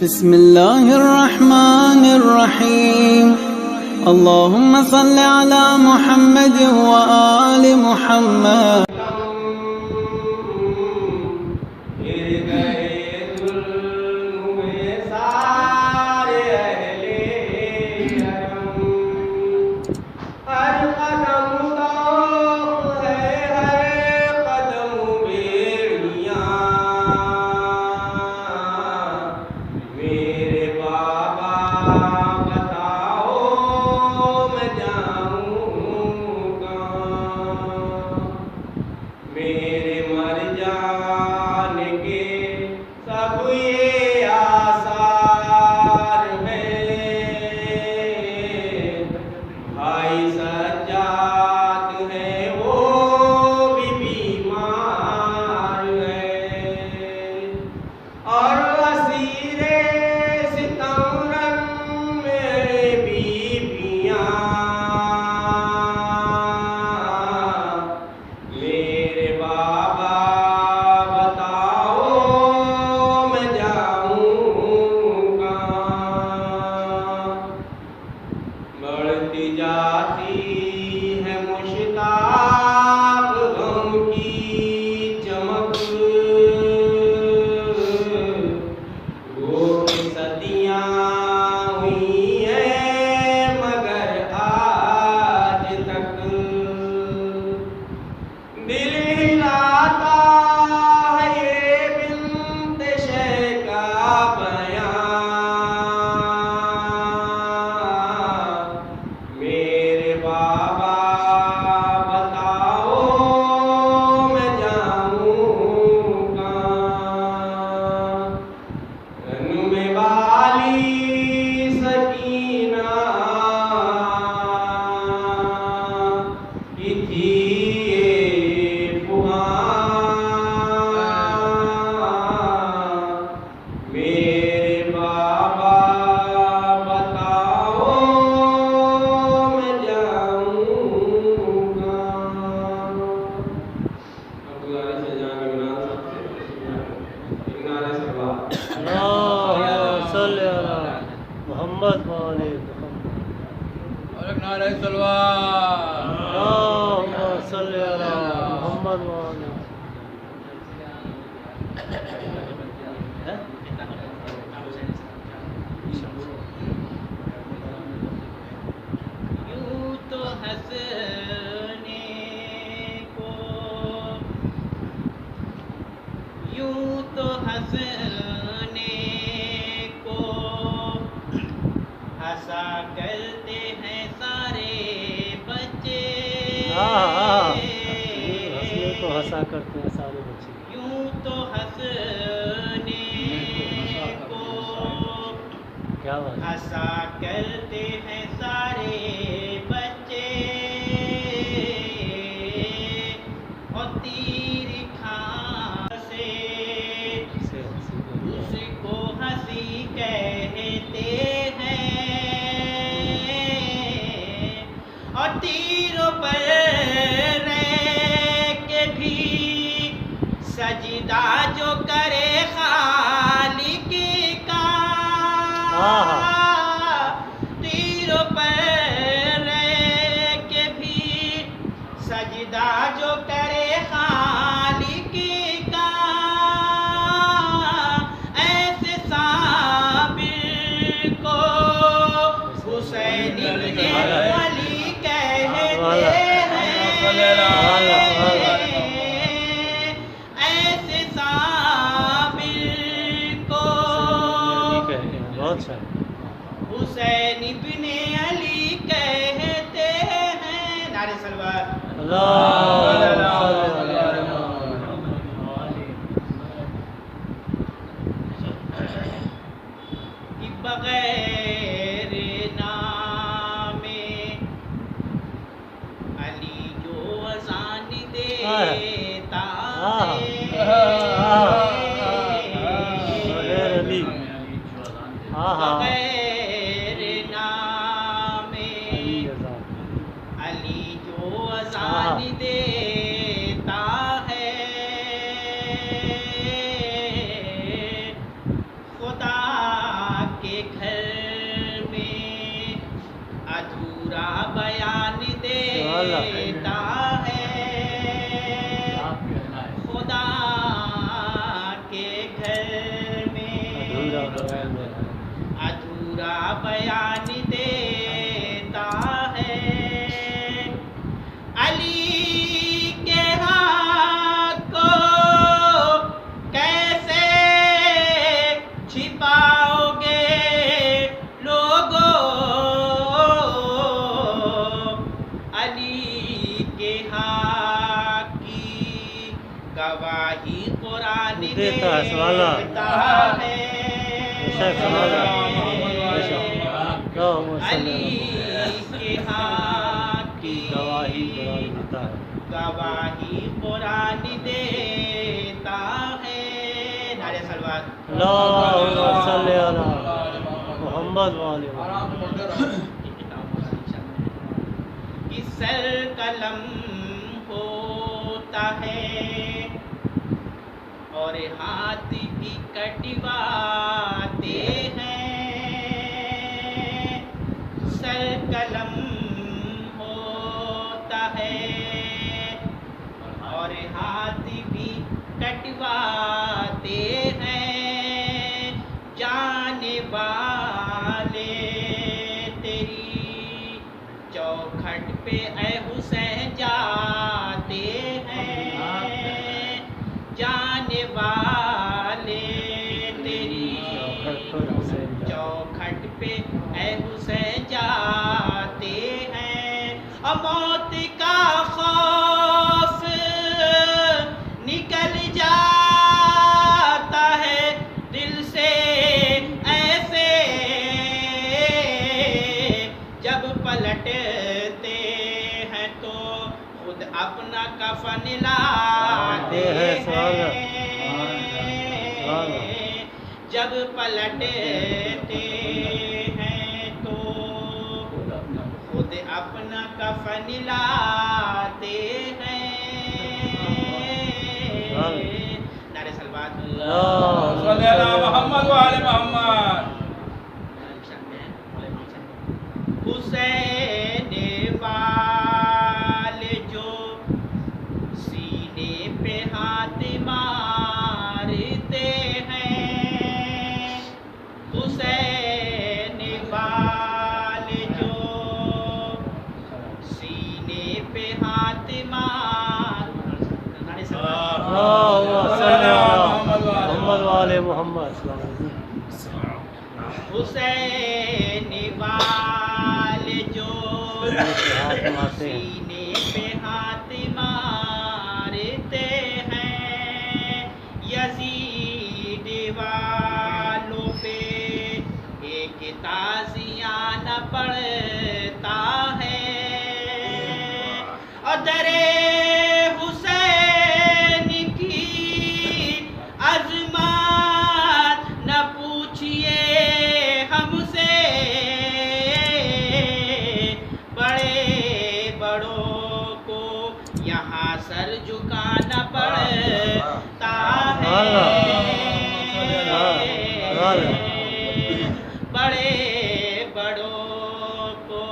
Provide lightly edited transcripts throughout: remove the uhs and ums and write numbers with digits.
بسم اللہ الرحمن الرحیم اللہم صل علی محمد وآل محمد. کرتے ہیں سارے بچے. یوں تو ہنسنے کو کیا بات ہنسا کرتے ہیں سارے بچے اور تیر کھان سے اس کو ہنسی کہتے ہیں اور تیروں پر سجدہ جو کرے خالق کا تیروں پر رہ کے بھی سجدہ جو کرے خالق کا ایسے صابر کو حسین ابن علی کہتے ہیں. حسین ابن علی کہتے ہیں. نعرہ سلوات. بغیر نام علی جو اذان دیتا ہے بغیر نام علی جو اذان دیتا ہے خدا ادھورا بیان دیتا ہے علی کے حق کو کیسے چھپاؤ گے لوگوں علی کے حق کی گواہی قرآن دیتا ہے علی کے حق کی گواہی قرآن دیتا ہے نعرہ صلوات اللہم صلی علی محمد وعلی اس سر قلم ہوتا ہے اور ہاتھ بھی کٹواتے ہیں سر قلم ہوتا ہے اور ہاتھ بھی کٹواتے ہیں جانے والے تیری چوکھٹ پہ اے حسین جاتے ہیں جانے والے تیری چوکھٹ پہ اے حسین جاتے ہیں اور موت کا خوف نکل جاتا ہے دل سے ایسے جب پلٹتے ہیں تو خود اپنا کفن لاتے ہیں جب پلٹتے ہیں تو خود اپنا کفن لاتے ہیں نعرہ صلوات صلی اللہ محمد وعلی محمد حسین والے جو سینے پہ ہاتھ مارتے ہیں حسین والے جو سینے پہ ہاتھ اللہم صلی علی محمد وعلی محمد حسین والے جو سینے پہ ہاتھ مارتے ہیں یزید والوں پہ ایک تازیانہ پڑتا ہے اور در حسین کی عظمت نہ پوچھئے ہم سے بڑے بڑوں کو یہاں سر جھکانا پڑتا ہے بڑے بڑوں کو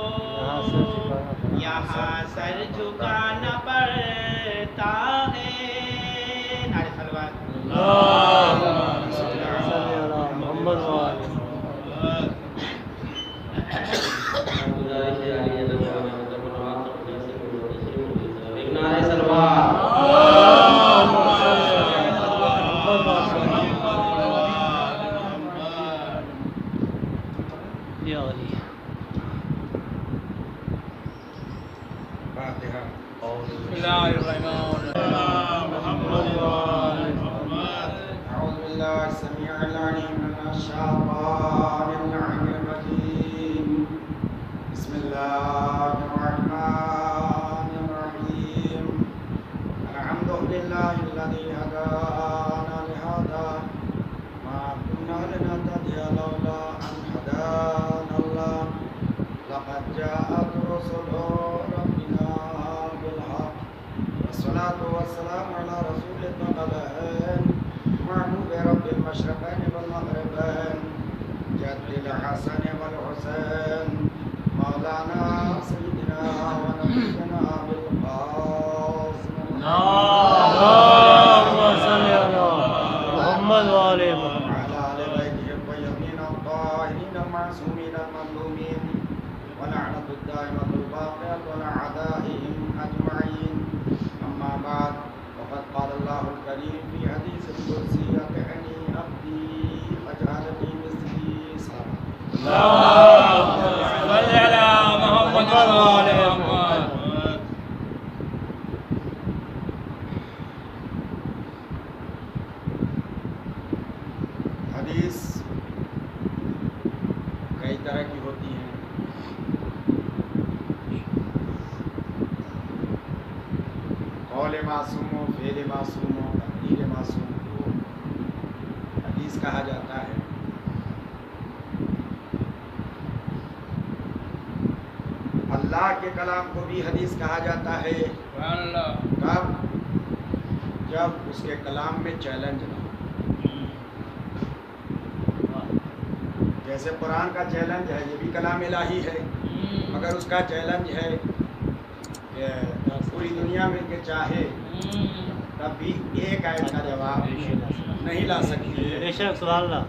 یہاں سر جھکانا پڑتا ہے نعرہ صلوات اللہم صلی علی محمد وعلی نعرہ صلوات یا علی بسم اللہ الرحمن محمد وعلی أعوذ بالله السميع العليم من الشيطان اللعين الرجيم بسم الله الرحمن الرحيم الحمد لله الذي هدانا لهذا ما كنا لنهتدي لولا أن هدانا الله لقد جاءت رسل ربنا بالحق والصلاة والسلام على رسول الثقلين محبوب رب المشرقين والمغربين جد الحسن والحسين مولانا سيدنا ونبينا بالقاسم اللہم صلی علی محمد وعلی محمد وعلى آل بيته المعصومين المظلومين ولعنة الدائمة الباقية على أعدائهم أجمعين. أما بعد فقد قال الله الكريم في حديث القدسي أطعني عبدي فاجعلني مثلي. اللهم صل على محمد وآل محمد. حدیث کئی طرح کی ہوتی ہیں. قول معصوم ہو، فعل معصوم ہو، تقریر معصوم کو حدیث کہا جاتا ہے. اللہ کے کلام کو بھی حدیث کہا جاتا ہے. سبحان اللہ. کب؟ جب اس کے کلام میں چیلنج نہ ہو. جیسے قرآن کا چیلنج ہے، یہ بھی کلام الہی ہے، مگر اس کا چیلنج ہے کہ پوری دنیا میں کہ چاہے تب بھی ایک آیت کا جواب نہیں لا سکتی ہے. بے شک سبحان اللہ.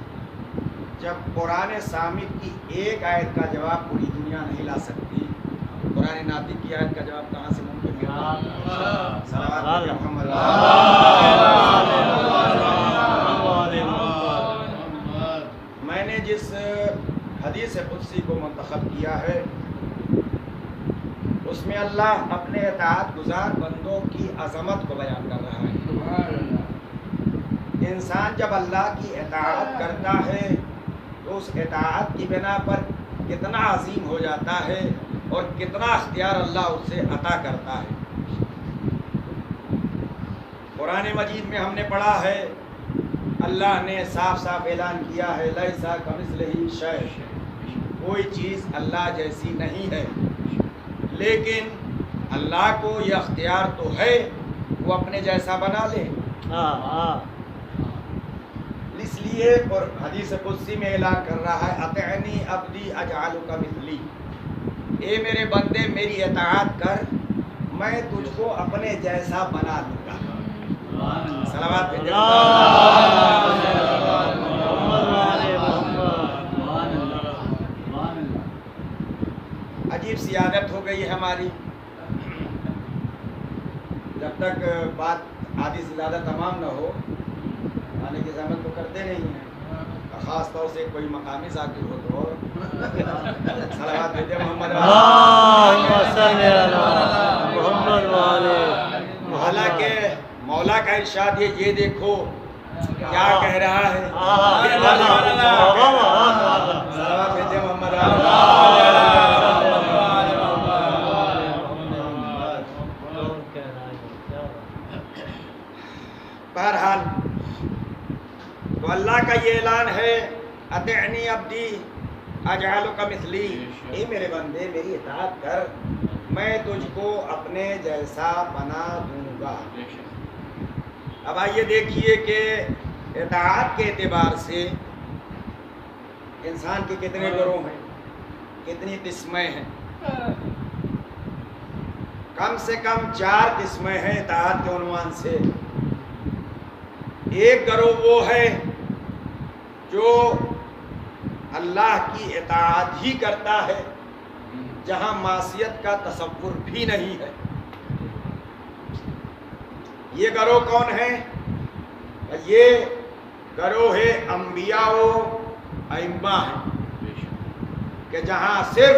جب قرآن صامت کی ایک آیت کا جواب پوری دنیا نہیں لا سکتی، قرآن ناطق کی آیت کا جواب کہاں سے ممکن ہے؟ صلوات محمد. میں نے جس حدیث قدسی کو منتخب کیا ہے اس میں اللہ اپنے اطاعت گزار بندوں کی عظمت کو بیان کر رہا ہے. انسان جب اللہ کی اطاعت کرتا ہے تو اس اطاعت کی بنا پر کتنا عظیم ہو جاتا ہے اور کتنا اختیار اللہ اس سے عطا کرتا ہے. قرآن مجید میں ہم نے پڑھا ہے اللہ نے صاف صاف اعلان کیا ہے لیسا کمثلہ شیء، کوئی چیز اللہ جیسی نہیں ہے. لیکن اللہ کو یہ اختیار تو ہے وہ اپنے جیسا بنا لے. اس لیے اور حدیث قدسی میں اعلان کر رہا ہے اطعنی عبدی اجعلک مثلی، اے میرے بندے میری اطاعت کر، میں تجھ کو اپنے جیسا بنا دوں گا. صلوات بھیجیں. عجیب سی عادت ہو گئی ہے ہماری، جب تک بات آدھی سے زیادہ تمام نہ ہو آنے کی زحمت تو کرتے نہیں ہیں. خاص طور سے کوئی مقامی ذاکر ہو تو صلوات بھیجیں محمد. حالانکہ مولا کا ارشاد ہے یہ دیکھو کیا کہہ رہا ہے. صلوات بھیجیں محمد. بہرحال تو اللہ کا یہ اعلان ہے اطعنی عبدی اجعلک مثلی، اے میرے بندے میری اطاعت کر، میں تجھ کو اپنے جیسا بنا دوں گا. اب آئیے دیکھیے کہ اطاعت کے اعتبار سے انسان کے کتنے گروہ ہیں، کتنی قسمیں ہیں. کم سے کم 4 قسمیں ہیں اطاعت کے عنوان سے. ایک گروہ وہ ہے جو اللہ کی اطاعت ہی کرتا ہے جہاں معصیت کا تصور بھی نہیں ہے. یہ گروہ کون ہے؟ یہ گروہ انبیاء و ائمہ ہیں کہ جہاں صرف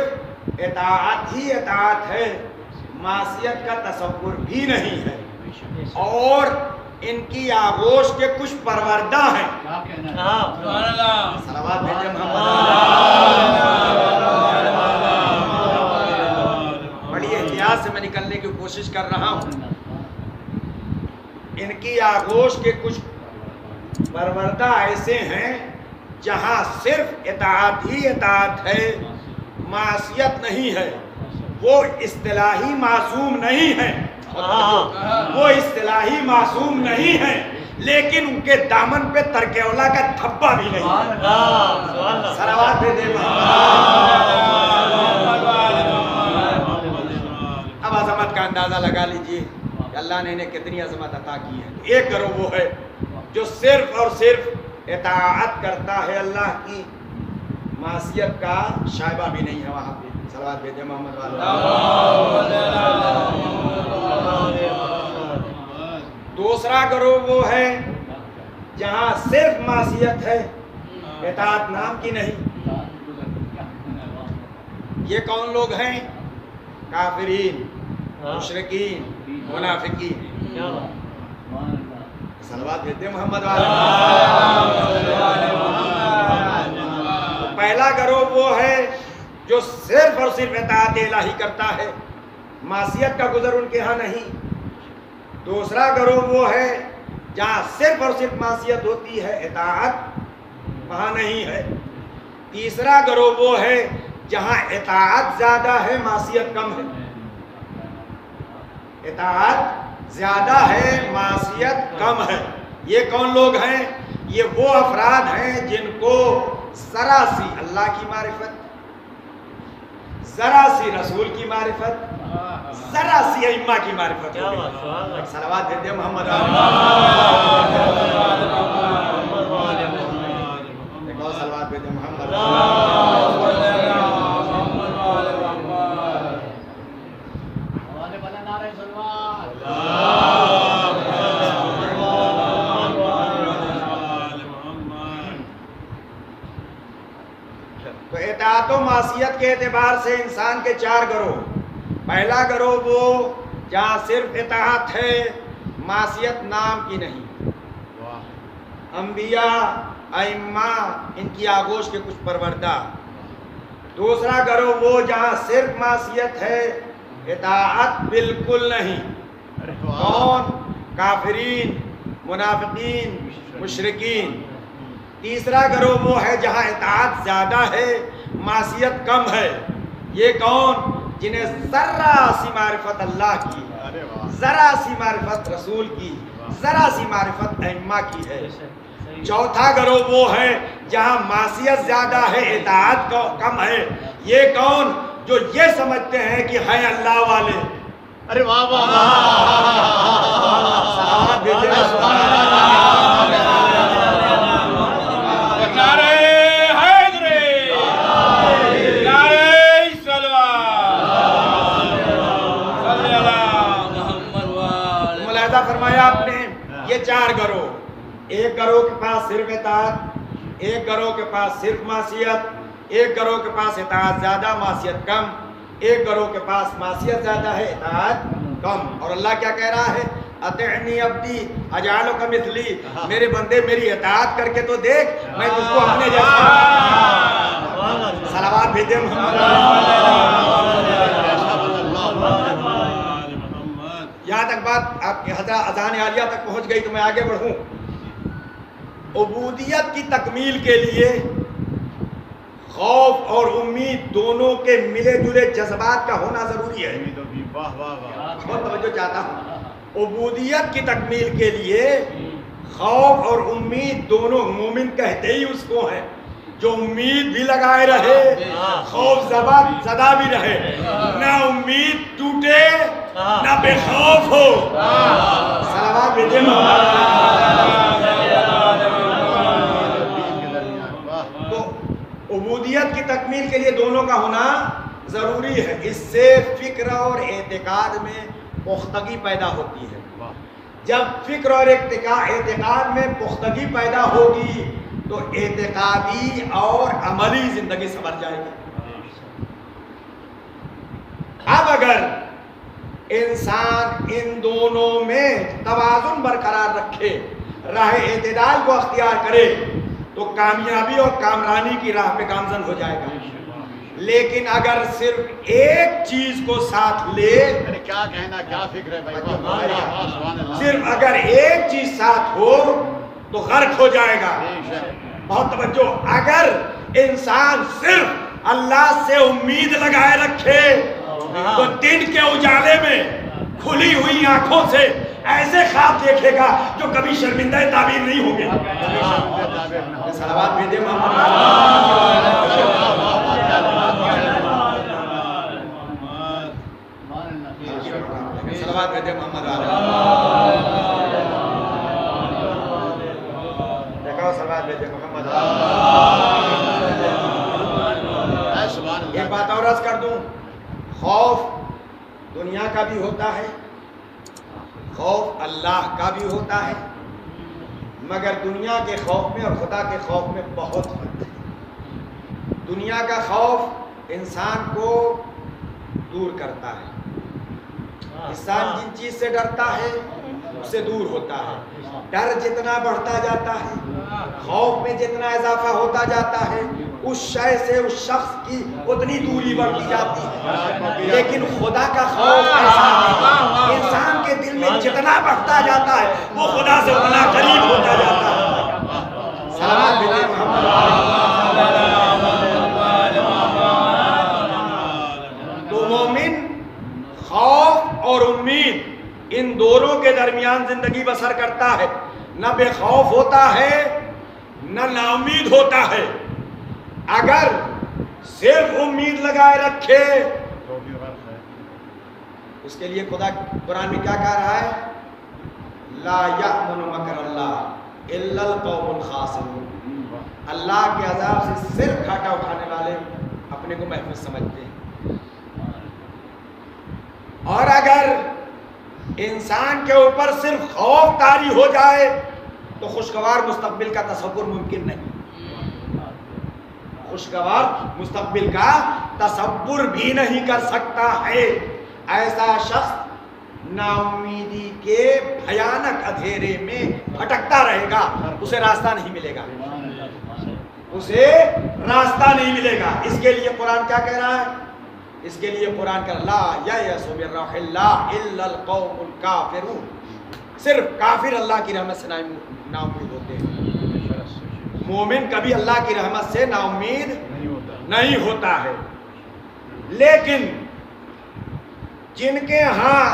اطاعت ہی اطاعت ہے، معصیت کا تصور بھی نہیں ہے، اور ان کی آغوش کے کچھ پروردہ ہیں. صلوات بھیجیں محمد. بڑی احتیاط سے میں نکلنے کی کوشش کر رہا ہوں. ان کی آغوش کے کچھ پروردہ ایسے ہیں جہاں صرف اطاعت ہی اطاعت ہے، معصیت نہیں ہے. وہ اصطلاحی معصوم نہیں ہے، وہ اصطلاحی معصوم نہیں ہے، لیکن ان کے دامن پہ ترک اولا کا دھبا بھی نہیں ہے. صلوات بھیجیں. اب عظمت کا اندازہ لگا لیجئے کہ اللہ نے انہیں کتنی عظمت عطا کی ہے. ایک گروہ وہ ہے جو صرف اور صرف اطاعت کرتا ہے اللہ کی، معصیت کا شائبہ بھی نہیں ہے وہاں پہ. صلوات بھیجے محمد والے. دوسرا گروہ وہ ہے جہاں صرف معصیت ہے، اطاعت نام کی نہیں. یہ کون لوگ ہیں؟ کافرین، مشرکین، منافقین. صلوات بھیجتے محمد والے. پہلا گروہ وہ ہے جو صرف اور صرف اطاعت الہی کرتا ہے، معصیت کا گزر ان کے ہاں نہیں. دوسرا گروہ وہ ہے جہاں صرف اور صرف معصیت ہوتی ہے، اطاعت وہاں نہیں ہے. تیسرا گروہ وہ ہے جہاں اطاعت زیادہ ہے، معصیت کم ہے. اطاعت زیادہ ہے، معصیت کم ہے. یہ کون لوگ ہیں؟ یہ وہ افراد ہیں جن کو ذرا سی اللہ کی معرفت، ذرا سی رسول کی معرفت، ذرا سی ائمہ کی معرفت ہو گئی. صلوات دیتے محمد. صلوات دیتے محمد. تو اطاعت و معصیت کے اعتبار سے انسان کے چار گروہ. پہلا گروہ وہ جہاں صرف اطاعت ہے، معصیت نام کی نہیں. انبیاء، ائمہ، ان کی آغوش کے کچھ پروردہ. دوسرا گروہ وہ جہاں صرف معصیت ہے، اطاعت بالکل نہیں. کون؟ کافرین، منافقین، مشرکین. تیسرا گروہ وہ ہے جہاں اطاعت زیادہ ہے، معصیت کم ہے. یہ کون؟ جنہیں ذرا سی معرفت اللہ کی، ذرا سی معرفت رسول کی، ذرا سی معرفت ائمہ کی ہے. چوتھا گروہ وہ ہے جہاں معصیت زیادہ ہے، اطاعت کم ہے. یہ کون؟ جو یہ سمجھتے ہیں کہ ہیں اللہ والے. ارے واہ واہ واہ. فرمایا آپ نے یہ چار گروہ. ایک گروہ کے پاس صرف اطاعت، ایک گروہ کے پاس صرف معصیت، ایک گروہ کے پاس اطاعت زیادہ معصیت کم، ایک گروہ کے پاس معصیت زیادہ ہے اطاعت کم. اور اللہ کیا کہہ رہا ہے؟ اطعنی عبدی اجعلک مثلی. میرے بندے میری اطاعت کر کے تو دیکھ، میں تجھ کو اپنے جیسا. صلوات بھیجے یہاں تک بات آپ کے حضرت اذان عالیہ تک پہنچ گئی تو میں آگے بڑھوں. عبودیت کی تکمیل کے لیے خوف اور امید دونوں کے ملے جلے جذبات کا ہونا ضروری ہے. بہت توجہ چاہتا ہوں. عبودیت کی تکمیل کے لیے خوف اور امید دونوں، مومن کہتے ہی اس کو ہیں جو امید بھی لگائے رہے، خوف زدہ بھی رہے. نہ امید ٹوٹے نہ بے خوف ہو. صلوات بھیجے. تو عبودیت کی تکمیل کے لیے دونوں کا ہونا ضروری ہے. اس سے فکر اور اعتقاد میں پختگی پیدا ہوتی ہے. جب فکر اور اعتقاد میں پختگی پیدا ہوگی تو اعتقادی اور عملی زندگی سنور جائے گی. اب اگر انسان ان دونوں میں توازن برقرار رکھے، راہ اعتدال کو اختیار کرے تو کامیابی اور کامرانی کی راہ پہ گامزن ہو جائے گا. لیکن اگر صرف ایک چیز کو ساتھ لے، کیا کہنا، کیا فکر ہے بھائی؟ صرف اگر ایک چیز ساتھ ہو تو غرق ہو جائے گا. بہت توجہ. اگر انسان صرف اللہ سے امید لگائے رکھے تو دن کے اجالے میں کھلی ہوئی آنکھوں سے ایسے خواب دیکھے گا جو کبھی شرمندہ تعبیر نہیں ہوں گے. صلوات بھیجے محمد. صلوات بھیجے محمد. دیکھو صلوات بھیجے محمد. اور عرض کر دوں، خوف دنیا کا بھی ہوتا ہے، خوف اللہ کا بھی ہوتا ہے، مگر دنیا کے خوف میں اور خدا کے خوف میں بہت فرق ہے۔ دنیا کا خوف انسان کو دور کرتا ہے، انسان جن چیز سے ڈرتا ہے اس سے دور ہوتا ہے۔ ڈر جتنا بڑھتا جاتا ہے، خوف میں جتنا اضافہ ہوتا جاتا ہے، اس شے سے اس شخص کی اتنی دوری بڑھتی جاتی ہے۔ لیکن خدا کا خوف ایسا ہے، انسان کے دل میں جتنا بڑھتا جاتا ہے وہ خدا سے اتنا قریب ہوتا جاتا ہے۔ سلام بھیجے محمد۔ تو مومن خوف اور امید ان دونوں کے درمیان زندگی بسر کرتا ہے، نہ بے خوف ہوتا ہے نہ نا امید ہوتا ہے۔ اگر صرف امید لگائے رکھے، اس کے لیے خدا قرآن میں کیا کہہ رہا ہے؟ لا یأمن مکر اللہ الا القوم الخاسرون۔ اللہ کے عذاب سے صرف گھاٹا اٹھانے والے اپنے کو محفوظ سمجھتے ہیں۔ اور اگر انسان کے اوپر صرف خوف طاری ہو جائے تو خوشگوار مستقبل کا تصور ممکن نہیں، خوشگوار مستقبل کا تصور بھی نہیں کر سکتا ہے۔ ایسا شخص نا امیدی کے بھیانک اندھیرے میں بھٹکتا رہے گا، اسے راستہ نہیں ملے گا، اسے راستہ نہیں ملے گا۔ اس کے لیے قرآن کیا کہہ رہا ہے؟ اس کے لیے قرآن کا لا یأس من روح اللہ الا القوم الکافرون، صرف کافر اللہ کی رحمت سے نا امید ہوتے ہیں۔ مومن کبھی اللہ کی رحمت سے نا امید نہیں ہوتا ہے۔ لیکن جن کے ہاں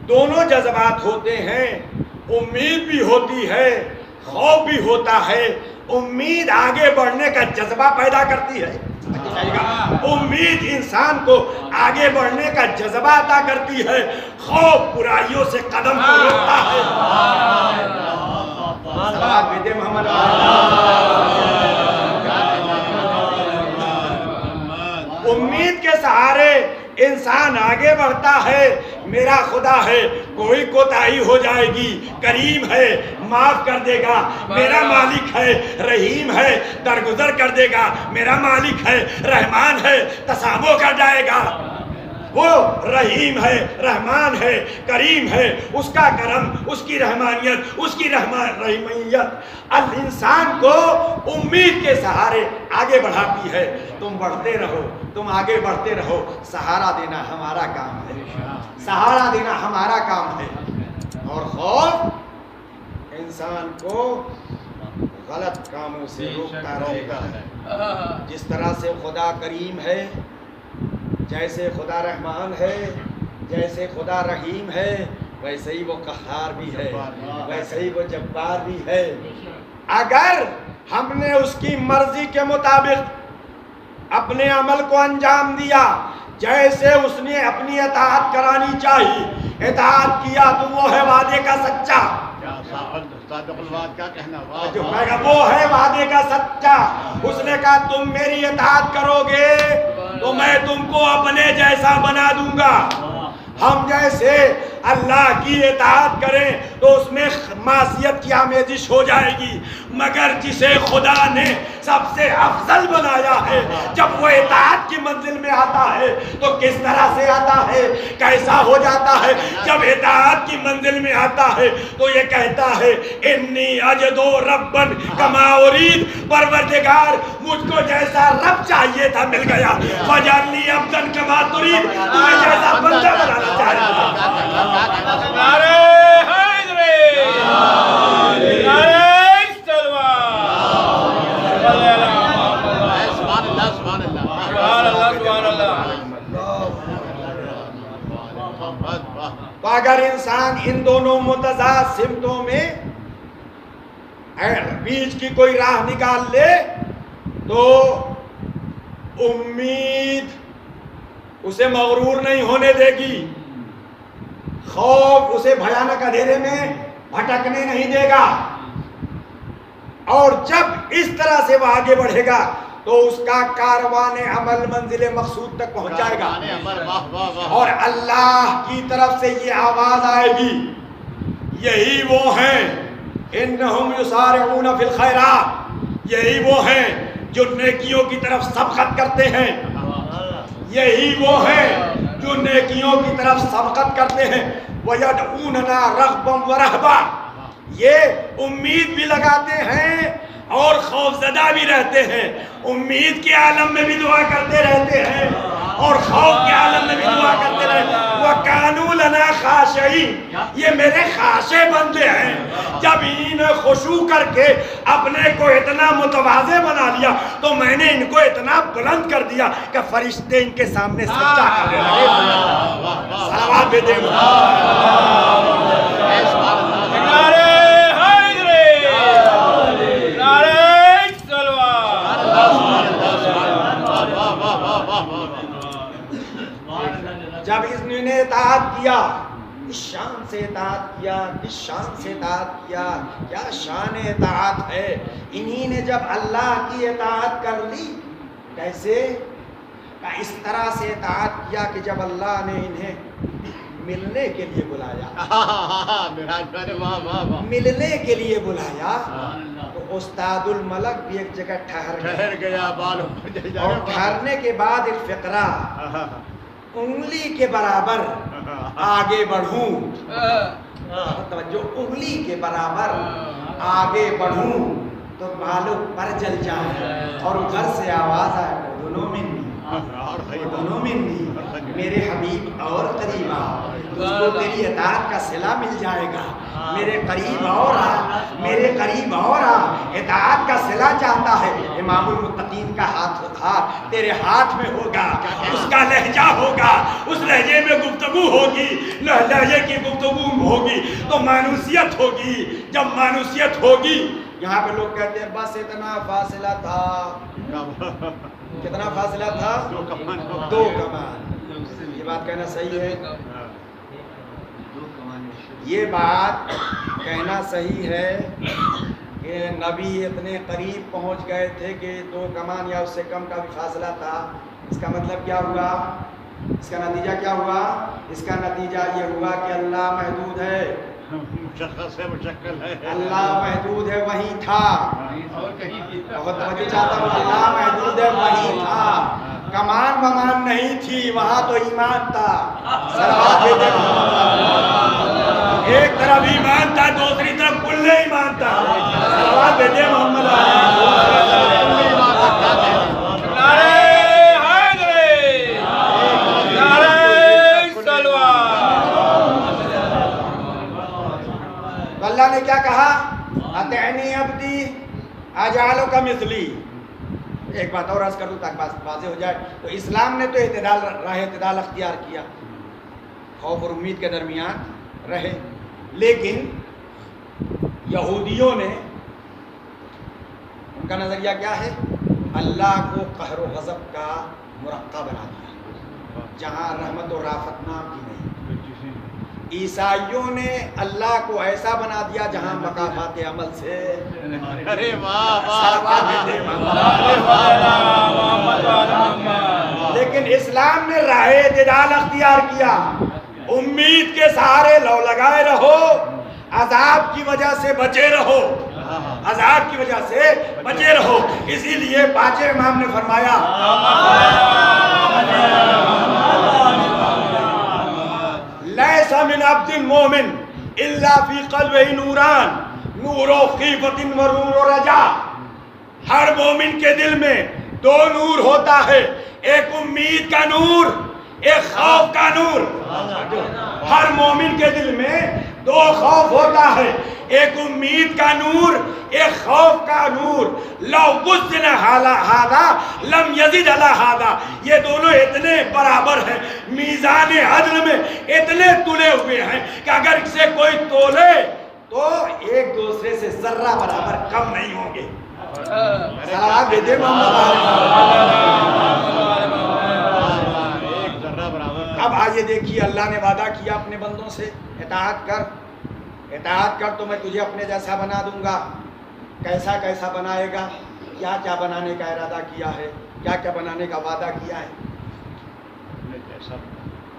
دونوں جذبات ہوتے ہیں، امید بھی ہوتی ہے خوف بھی ہوتا ہے، امید آگے بڑھنے کا جذبہ پیدا کرتی ہے، امید انسان کو آگے بڑھنے کا جذبہ عطا کرتی ہے، خوف برائیوں سے قدم کو روکتا ہے۔ صلوات بھیجے محمد۔ امید کے سہارے انسان آگے بڑھتا ہے، میرا خدا ہے، کوئی کوتاہی ہو جائے گی کریم ہے معاف کر دے گا، میرا مالک ہے رحیم ہے درگزر کر دے گا، میرا مالک ہے رحمان ہے تسامح کر جائے گا۔ وہ رحیم ہے رحمان ہے کریم ہے، اس کا کرم اس کی رحمانیت اس کی رحیمیت انسان کو امید کے سہارے آگے بڑھاتی ہے۔ تم بڑھتے رہو، تم آگے بڑھتے رہو، سہارا دینا ہمارا کام ہے، سہارا دینا ہمارا کام ہے۔ اور خوف انسان کو غلط کاموں سے روکتا رہے گا۔ جس طرح سے خدا کریم ہے، جیسے خدا رحمان ہے، جیسے خدا رحیم ہے، ویسے ہی وہ قہار بھی ہے، ویسے ہی وہ جبار بھی ہے۔ اگر ہم نے اس کی مرضی کے مطابق اپنے عمل کو انجام دیا، جیسے اس نے اپنی اطاعت کرانی چاہیے، اطاعت کیا تو وہ ہے وعدے کا سچا، جو کہے گا وہ ہے وعدے کا سچا۔ اس نے کہا تم میری اطاعت کرو گے تو میں تم کو اپنے جیسا بنا دوں گا۔ ہم جیسے اللہ کی اطاعت کریں تو اس میں معصیت کی آمیزش ہو جائے گی، مگر جسے خدا نے سب سے افضل بنایا ہے، جب وہ اطاعت کی منزل میں آتا ہے تو کس طرح سے آتا ہے، کیسا ہو جاتا ہے؟ جب اطاعت کی منزل میں آتا ہے تو یہ کہتا ہے انی اجدو ربن کما ارید، پروردگار مجھ کو جیسا رب چاہیے تھا مل گیا، فجعلنی عبدن کما ترید، تمہیں جیسا بندہ بنانا چاہیے تھا۔ نعرہ حیدری، نعرہ استلوان، سبحان اللہ سبحان اللہ سبحان اللہ سبحان اللہ۔ تو اگر انسان ان دونوں متضاد سمتوں میں بیچ کی کوئی راہ نکال لے تو امید اسے مغرور نہیں ہونے دے گی، خوف اسے بھیانک اندھیرے میں بھٹکنے نہیں دے گا، اور جب اس طرح سے وہ آگے بڑھے گا تو اس کا کاروان عمل منزل مقصود تک پہنچ جائے گا. واہ واہ واہ. اور اللہ کی طرف سے یہ آواز آئے گی, یہی وہ ہیں انہم یسارعون فی الخیرات, یہی وہ ہیں جو نیکیوں کی طرف سبقت کرتے ہیں, یہی وہ ہیں جو نیکیوں کی طرف سبقت کرتے ہیں. وَيَدْعُونَنَا رَغْبًا وَرَهْبًا, یہ امید بھی لگاتے ہیں اور خوفزدہ بھی رہتے ہیں. امید کے عالم میں بھی دعا کرتے رہتے ہیں اور خوف کے عالم میں بھی دعا کرتے رہتے ہیں. وَكَانُوا لَنَا خَاشِعِينَ, یہ میرے خاشع بندے ہیں. جب انہیں خشوع کر کے اپنے کو اتنا متواضع بنا لیا تو میں نے ان کو اتنا بلند کر دیا کہ فرشتے ان کے سامنے سجدہ کرنے لگے. صلوات بھیجیں. جب اس نے اطاعت کیا, اس شان سے اطاعت کیا, کس شان سے اطاعت کیا, کیا شان اطاعت ہے. انہی نے جب اللہ کی اطاعت کر لی, کیسے, اس طرح سے اطاعت کیا کہ جب اللہ نے انہیں ملنے کے لیے بلایا, ملنے کے لیے بلایا, تو استاد الملک بھی ایک جگہ ٹھہر گیا. اور ٹھہرنے کے بعد ایک فقرہ, انگلی کے برابر آگے بڑھوں, توجہ, انگلی کے برابر آگے بڑھوں تو بالوں پر جل جائے. اور گھر سے آواز آئے, دونوں منی, میرے حبیب اور قریب آ, تجھ کو تیری اطاعت کا صلہ مل جائے گا. میرے قریب اور آ, میرے قریب اور آ, اطاعت کا صلہ چاہتا ہے. امام المتقین کا ہاتھ تیرے ہاتھ میں ہوگا, اس کا لہجہ ہوگا, اس لہجے میں گفتگو ہوگی, لہجے کی گفتگو ہوگی تو مانوسیت ہوگی. جب مانوسیت ہوگی, یہاں پہ لوگ کہتے ہیں بس اتنا فاصلہ تھا. کتنا فاصلہ تھا؟ 2 کمان. یہ بات کہنا صحیح ہے, یہ بات کہنا صحیح ہے کہ نبی اتنے قریب پہنچ گئے تھے کہ 2 کمان یا اس سے کم کا بھی فاصلہ تھا. اس کا مطلب کیا ہوا, اس کا نتیجہ کیا ہوا؟ اس کا نتیجہ یہ ہوا کہ اللہ محدود ہے, اللہ محدود ہے, وہی تھا. بہت توجہ چاہتا ہوں, اللہ محدود ہے, وہی تھا. کمان بمان نہیں تھی, وہاں تو ایمان تھا. صلوات بھیجیں. ایک طرف ایمان تھا, دوسری طرف کل ایمان تھا. صلوات بھیجیں محمد اللہ نے کیا کہا, اطعنی عبدی اجعلک مثلی. ایک بات اور عرض کر دوں تاکہ بات واضح ہو جائے. تو اسلام نے تو راہ اعتدال اختیار کیا, خوف اور امید کے درمیان رہے, لیکن یہودیوں نے, ان کا نظریہ کیا ہے, اللہ کو قہر و غضب کا مرقع بنا دیا, جہاں رحمت و رافت نام کی نہیں. عیسائیوں نے اللہ کو ایسا بنا دیا جہاں مقامات عمل سے. ارے واہ. لیکن اسلام نے راہ اعتدال اختیار کیا. امید کے سہارے لو لگائے رہو, عذاب کی وجہ سے بچے رہو, عذاب کی وجہ سے بچے رہو. اسی لیے پانچویں امام نے فرمایا, لیس من عبد المومن الا فی قلبہ نوران, نور و خیفت و نور و رجا. ہر مومن کے دل میں 2 نور ہوتا ہے, ایک امید کا نور, ایک خوف کا نور. ہر مومن کے دل میں 2 خوف ہوتا ہے, ایک امید کا نور, ایک خوف کا نور. لو وزن ہذا لم یزد علی ہذا, یہ دونوں اتنے برابر ہیں, میزان عدل میں اتنے تلے ہوئے ہیں کہ اگر اسے کوئی تولے تو ایک دوسرے سے ذرہ برابر کم نہیں ہوں گے. صلوات بھیجیں اب آئیے دیکھیے, اللہ نے وعدہ کیا اپنے بندوں سے, اطاعت کر تو میں تجھے اپنے جیسا بنا دوں گا. کیسا بنائے گا؟ کیا کیا بنانے کا ارادہ کیا ہے، کیا کیا بنانے کا وعدہ کیا ہے.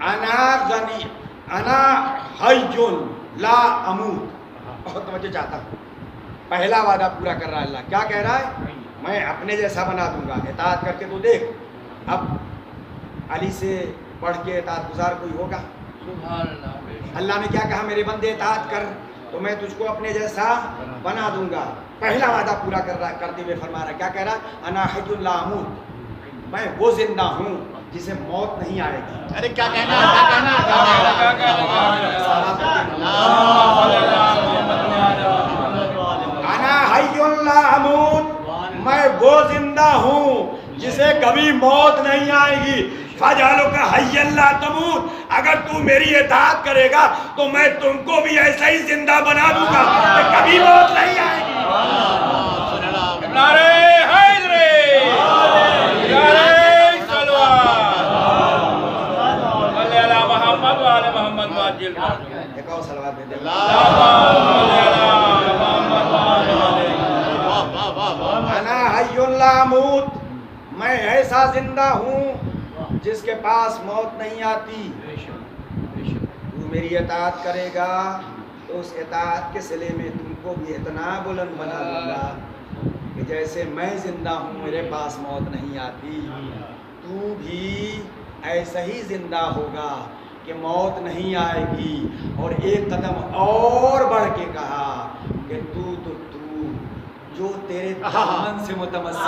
انا غنی انا حی لا اموت. بہت توجہ چاہتا ہوں. پہلا وعدہ پورا کر رہا ہے اللہ. کیا کہہ رہا ہے؟ میں اپنے جیسا بنا دوں گا. اطاعت کر کے تو دیکھ. اب علی سے پڑھ کے اطاعت گزار کوئی ہوگا؟ اللہ نے کیا کہا؟ میرے بندے اطاعت کر تو میں تجھ کو اپنے جیسا بنا دوں گا. پہلا وعدہ پورا کرتے ہوئے فرما رہا ہے. کیا کہہ رہا؟ انا حی لا اموت. میں وہ زندہ ہوں جسے موت نہیں آئے گی. ارے کیا کہنا کیا کہنا انا حی لا اموت. میں وہ زندہ ہوں جسے کبھی موت نہیں آئے گی. فجعلک حیا لا تموت. اگر تو میری اطاعت کرے گا تو میں تم کو بھی ایسا ہی زندہ بنا دوں گا کہ کبھی موت نہیں آئے گی. نعرہ حیدری، نعرہ صلوات، صلی علی محمد و علی محمد وعجل فرجہ. ایک اور صلوات دے دے. انا حی لا اموت. میں ایسا زندہ ہوں جس کے پاس موت نہیں آتی. تو میری اطاعت کرے گا تو اس اطاعت کے صلے میں تم کو بھی اتنا بلند بنا دوں گا کہ جیسے میں زندہ ہوں میرے پاس موت نہیں آتی، تو بھی ایسا ہی زندہ ہوگا کہ موت نہیں آئے گی. اور ایک قدم اور بڑھ کے کہا کہ تو جو تیرے دامن سے متمسک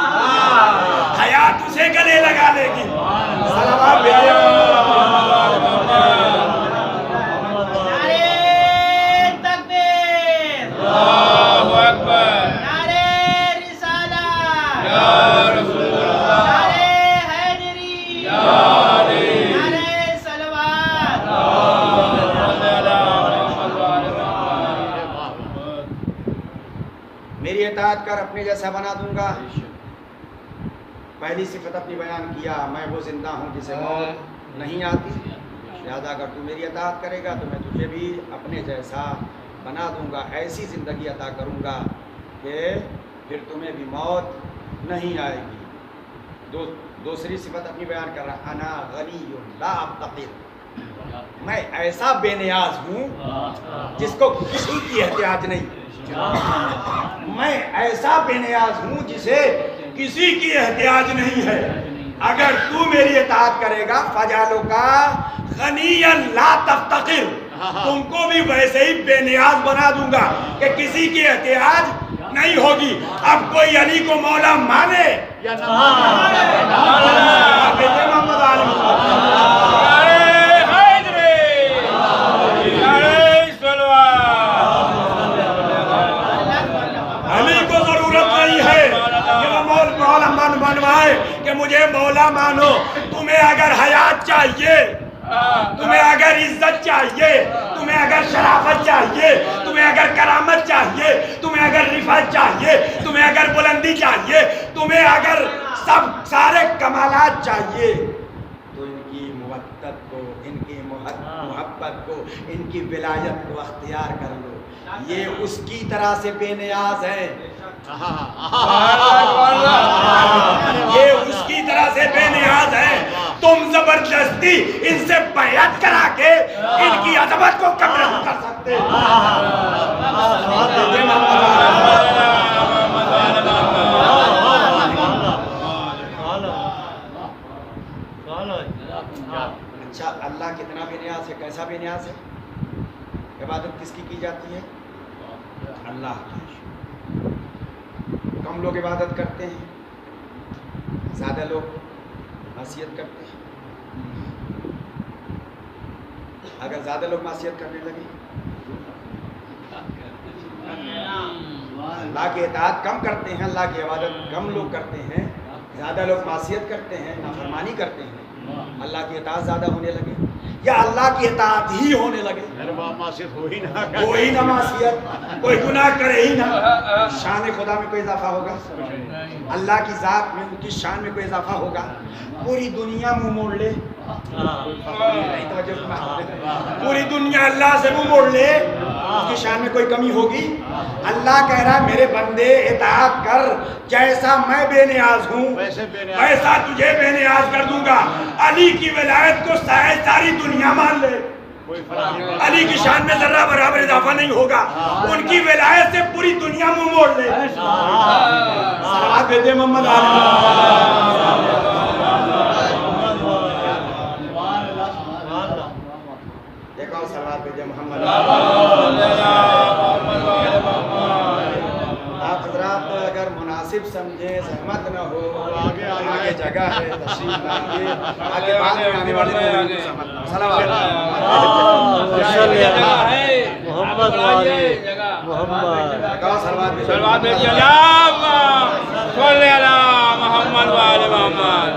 حیات اسے گلے لگا لے گی. صلوات بھیجے. نعرہ تکبیر، اللہ اکبر. نعرہ رسالت، یا رسول اللہ، نعرہ حیدری، یا علی، نعرہ صلوات. صلی علی محمد و علی محمد. میری اطاعت کر اپنے جیسا بنا دوں گا. پہلی صفت اپنی بیان کیا، میں وہ زندہ ہوں جسے موت نہیں آتی. لہذا اگر تو میری اطاعت کرے گا تو میں تجھے بھی اپنے جیسا بنا دوں گا. ایسی زندگی عطا کروں گا کہ پھر تمہیں بھی موت نہیں آئے گی. دوسری صفت اپنی بیان کر رہا. انا غنی لا افتقر. میں ایسا بے نیاز ہوں جس کو کسی کی احتیاج نہیں. میں ایسا بے نیاز ہوں جسے کسی کی احتیاج نہیں ہے. اگر تو میری اطاعت کرے گا فجعلک غنیا لا تفتقر. تم کو بھی ویسے ہی بے نیاز بنا دوں گا کہ کسی کی احتیاج نہیں ہوگی. اب کوئی علی کو مولا مانے یا محمد عالم. نعرہ حیدری، نعرہ صلوات. علی کو ضرورت نہیں ہے کہ وہ مولا منوائے کہ مجھے مولا مانو. تمہیں اگر حیات چاہیے، تمہیں اگر عزت چاہیے، تمہیں اگر شرافت چاہیے، تمہیں اگر کرامت چاہیے، تمہیں اگر رفعت چاہیے، تمہیں اگر بلندی چاہیے، تمہیں اگر سب سارے کمالات چاہیے تو ان کی مودت کو، ان کی محبت کو، ان کی ولایت کو اختیار کر لو. یہ اس کی طرح سے بے نیاز ہے. یہ اس کی طرح سے بے نیاز ہے. تم زبردستی ان سے بیعت کرا کے ان کی عظمت کو کم نہیں کر سکتے. اچھا، اللہ کتنا بے نیاز ہے، کیسا بے نیاز ہے؟ عبادت کس کی جاتی ہے؟ اللہ کی. کم لوگ عبادت کرتے ہیں، زیادہ لوگ معصیت کرتے ہیں. اگر زیادہ لوگ معصیت کرنے لگے، اللہ کی اطاعت کم کرتے ہیں، اللہ کی عبادت کم لوگ کرتے ہیں، زیادہ لوگ معصیت کرتے ہیں، نافرمانی کرتے ہیں، اللہ کی اطاعت زیادہ ہونے لگے یا اللہ کی اطاعت ہی ہونے لگے، معصیت ہو ہی نہ کوئی نہ معصیت، کوئی گناہ کرے ہی نہ، شان خدا میں کوئی اضافہ ہوگا؟ اللہ کی ذات میں، ان کی شان میں کوئی اضافہ ہوگا؟ پوری دنیا منہ موڑ لے، پوری دنیا اللہ سے منہ موڑ لے، اس کی شان میں کوئی کمی ہوگی؟ اللہ کہہ رہا ہے میرے بندے اطاعت کر، جیسا میں بے نیاز ہوں ویسا تجھے بے نیاز کر دوں گا۔ علی کی ولایت کو ساری دنیا مان لے، علی کی شان میں ذرہ برابر اضافہ نہیں ہوگا، ان کی ولایت سے پوری دنیا منہ موڑ لے۔ صلوات بھیجے محمد علی۔ دیکھو صلوات بھیجے محمد علی۔ آپ حضرات اگر مناسب سمجھیں، زحمت نہ ہو، آگے جگہ ہے، تشریف لائیے، آگے بعد میں آنے والے لوگوں کو زحمت نہ ہو۔ صلوات محمد والی محمد صلوات بھیجیے محمد والی محمد۔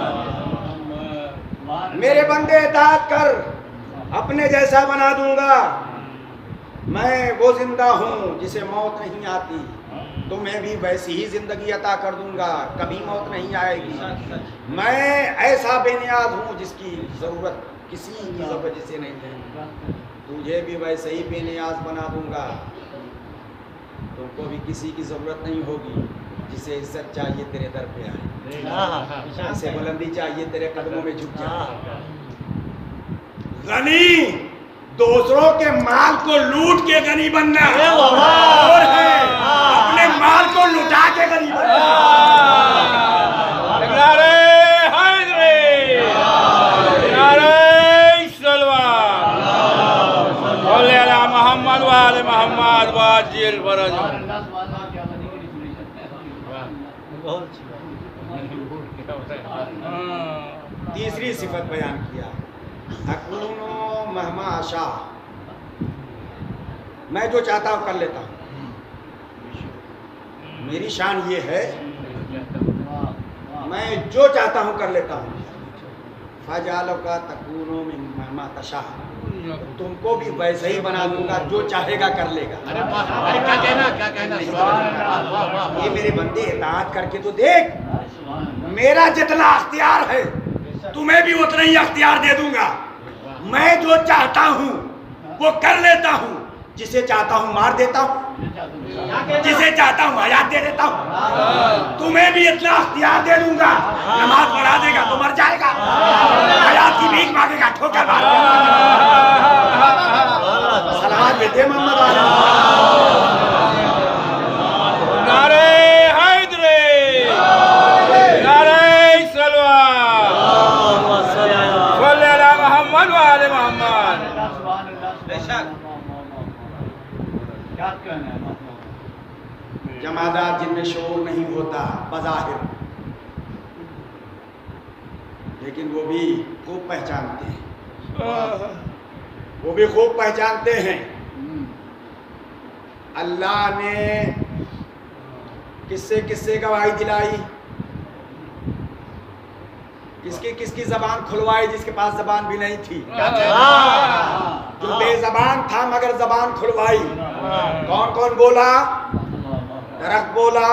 میرے بندے اطاعت کر، اپنے جیسا بنا دوں گا۔ میں وہ زندہ ہوں جسے موت نہیں آتی، تمہیں بھی ویسی ہی زندگی عطا کر دوں گا، کبھی موت نہیں آئے گی۔ میں ایسا بے نیاز ہوں جس کی ضرورت کسی کی ضرورت جسے نہیں ہے، تجھے بھی ویسے ہی بے نیاز بنا دوں گا، تم کو بھی کسی کی ضرورت نہیں ہوگی۔ جسے عزت چاہیے تیرے در پہ آئے، جسے بلندی چاہیے تیرے قدموں میں جھک جائے۔ غنی دوسروں کے مال کو لوٹ کے غنی بننا اور ہے اپنے مال کو لٹا کے غنی بننا۔ نعرہ حیدری، نعرہ صلوات، صلی علی محمد وآل محمد واجل فرج۔ تیسری صفت بیان کیا، اکونو مہما آشا، میں جو چاہتا ہوں کر لیتا ہوں۔ میری شان یہ ہے میں جو چاہتا ہوں کر لیتا ہوں۔ فجالو کا تکونو مہما تشا، تم کو بھی ویسے ہی بنا دوں گا، جو چاہے گا کر لے گا۔ یہ میرے بندے اطاعت کر کے تو دیکھ، میرا جتنا اختیار ہے تمہیں بھی اتنا ہی اختیار دے دوں گا۔ میں جو چاہتا ہوں وہ کر لیتا ہوں، جسے چاہتا ہوں مار دیتا ہوں، جسے چاہتا ہوں حیات دے دیتا ہوں۔ تمہیں بھی اتنا اختیار دے دوں گا، نماز پڑھا دے گا تو مر جائے گا، حیات کی بھیک مانگے گا ٹھوکر مار دے گا۔ صلوات بھیجے محمد علی۔ نعرہ حیدری، نعرہ صلوات، صلی علی محمد وآل محمد۔ جمادات جن میں شعور نہیں ہوتا بظاہر، لیکن وہ بھی خوب پہچانتے ہیں، وہ بھی خوب پہچانتے ہیں۔ اللہ نے کس سے گواہی دلائی، کس کی زبان کھلوائی، جس کے پاس زبان بھی نہیں تھی، جو بے زبان تھا مگر زبان کھلوائی۔ کون کون بولا؟ درخت بولا،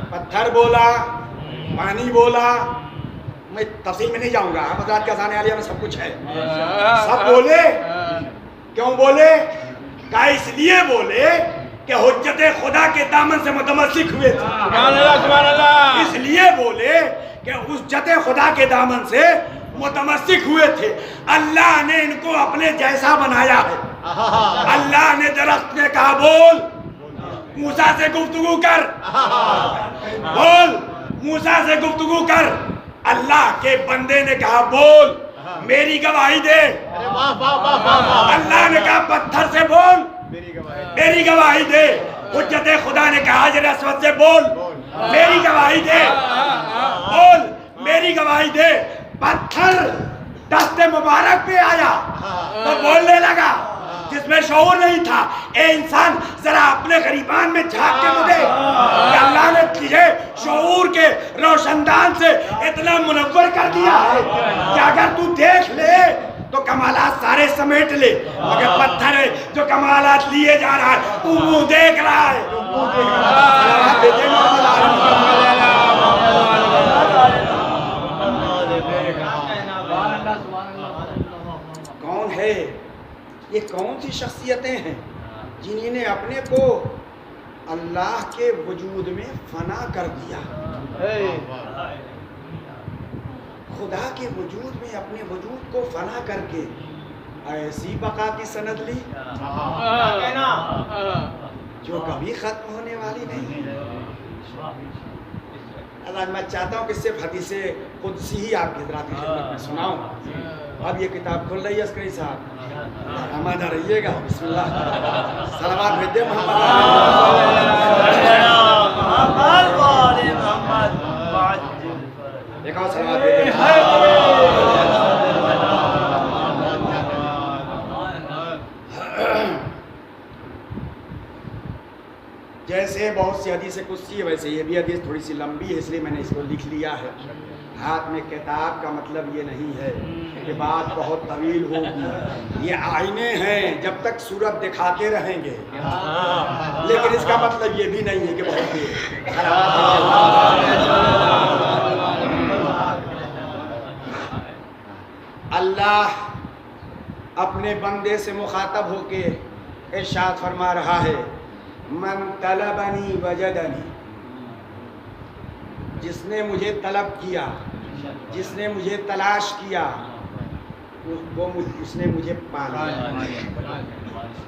پتھر بولا، پانی بولا۔ میں تفصیل میں نہیں جاؤں گا، حضرات کے اذان عالیہ میں سب کچھ ہے۔ سب بولے، کیوں بولے؟ کہا اس لیے بولے کہ حجت خدا کے دامن سے متمسک ہوئے تھے۔ اس لیے بولے کہ حجت خدا کے دامن سے متمسک ہوئے تھے۔ اللہ نے ان کو اپنے جیسا بنایا ہے۔ اللہ نے درخت نے کہا بول، موسیٰ سے گفتگو کر، بول، موسیٰ سے گفتگو کر۔ اللہ کے بندے نے کہا بول، میری گواہی دے۔ اللہ نے کہا پتھر سے بول، میری گواہی دے۔ حجت خدا نے کہا حجر اسود سے بول، میری گواہی دے، بول، میری گواہی دے۔ پتھر دست مبارک پہ آیا تو بولنے لگا، جس میں شعور نہیں تھا۔ اے انسان ذرا اپنے غریبان میں جھانک کے تو دیکھ کہ اللہ نے تجھے شعور کے روشندان سے اتنا منور کر دیا ہے کہ اگر تو دیکھ لے تو کمالات سارے سمیٹ لے، مگر پتھر ہے جو کمالات لیے جا رہا ہے، تو وہ دیکھ رہا ہے۔ کون ہے یہ؟ کون سی شخصیتیں ہیں؟ جنہوں نے اپنے کو اللہ کے وجود میں فنا کر دیا، خدا کے وجود میں اپنے وجود کو فنا کر کے ایسی بقا کی سند لی جو کبھی ختم ہونے والی نہیں۔ اللہ میں چاہتا ہوں کہ صرف حدیث قدسی ہی آپ کی حضرات کی خدمت میں سناؤں۔ اب یہ کتاب کھل رہی ہے عسکری صاحب، آمادہ رہیے گا۔ بسم اللہ، صلوات بھیج دیں محمد ایک اور صلوات بھیج دیں۔ جیسے بہت سی حدیث قدسی ہے ویسے یہ بھی حدیث تھوڑی سی لمبی ہے، اس لیے میں نے اس کو لکھ لیا ہے۔ ہاتھ میں کتاب کا مطلب یہ نہیں ہے کہ بات بہت طویل ہوگی، یہ آئینے ہیں، جب تک صورت دکھاتے رہیں گے، لیکن اس کا مطلب یہ بھی نہیں ہے کہ بہت دیر۔ اللہ اپنے بندے سے مخاطب ہو کے ارشاد فرما رہا ہے، من طلبنی وجدنی، جس نے مجھے طلب کیا، جس نے مجھے تلاش کیا، اس نے مجھے پا لیا۔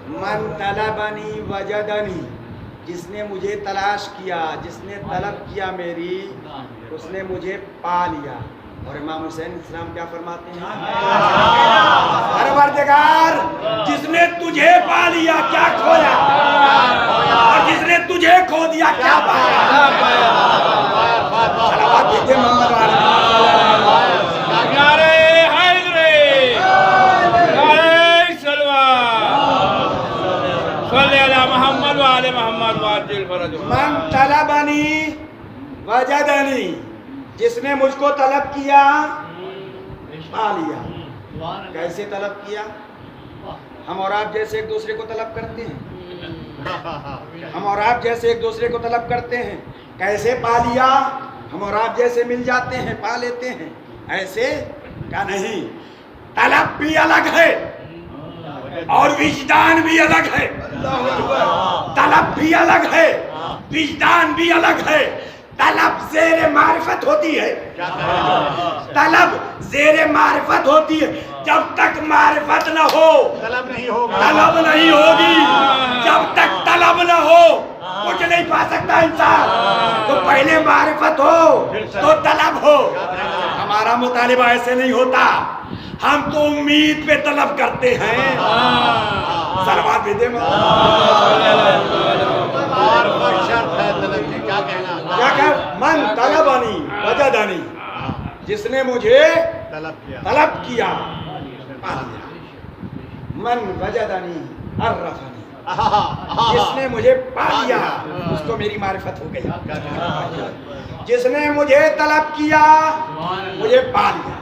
من طلبنی وجدنی، جس نے مجھے تلاش کیا، جس نے طلب کیا میری، اس نے مجھے پا لیا۔ اور امام حسین السلام کیا فرماتے ہیں؟ پروردگار جس نے تجھے پا لیا کیا کھویا، اور جس نے تجھے کھو دیا کیا پایا۔ صلوات بھیجے محمد والے۔ نعرہ حیدری، نعرہ صلوات، صلی علی محمد وآل محمد وعجل فرجہ۔ من طلبنی وجدنی، جس نے مجھ کو طلب کیا پا لیا۔ کیسے طلب کیا؟ ہم اور آپ جیسے ایک دوسرے کو طلب کرتے ہیں، ہم اور آپ جیسے ایک دوسرے کو طلب کرتے ہیں۔ کیسے پا لیا؟ ہم اور آپ جیسے مل جاتے ہیں، پا لیتے ہیں، ایسے کا نہیں۔ طلب بھی الگ ہے اور وجدان بھی الگ ہے، طلب بھی الگ ہے، وجدان بھی الگ ہے۔ طلب زیر معرفت ہوتی ہے، طلب زیر معرفت ہوتی ہے۔ جب تک معرفت نہ ہو طلب نہیں ہوگا، طلب نہیں ہوگی۔ جب تک طلب نہ ہو کچھ نہیں پا سکتا انسان۔ تو پہلے معرفت ہو تو طلب ہو۔ ہمارا مطالبہ ایسے نہیں ہوتا، ہم تو امید پہ طلب کرتے ہیں۔ صلوات بھیجیں۔ اور کوئی شرط ہے طلب کی، کیا کہنا؟ کیا کہ من طلبنی وجدنی، جس نے مجھے طلب کیا، طلب کیا پا لیا۔ من وجدنی عرفنی، جس نے مجھے پا لیا اس کو میری معرفت ہو گئی۔ جس نے مجھے طلب کیا مجھے پا لیا۔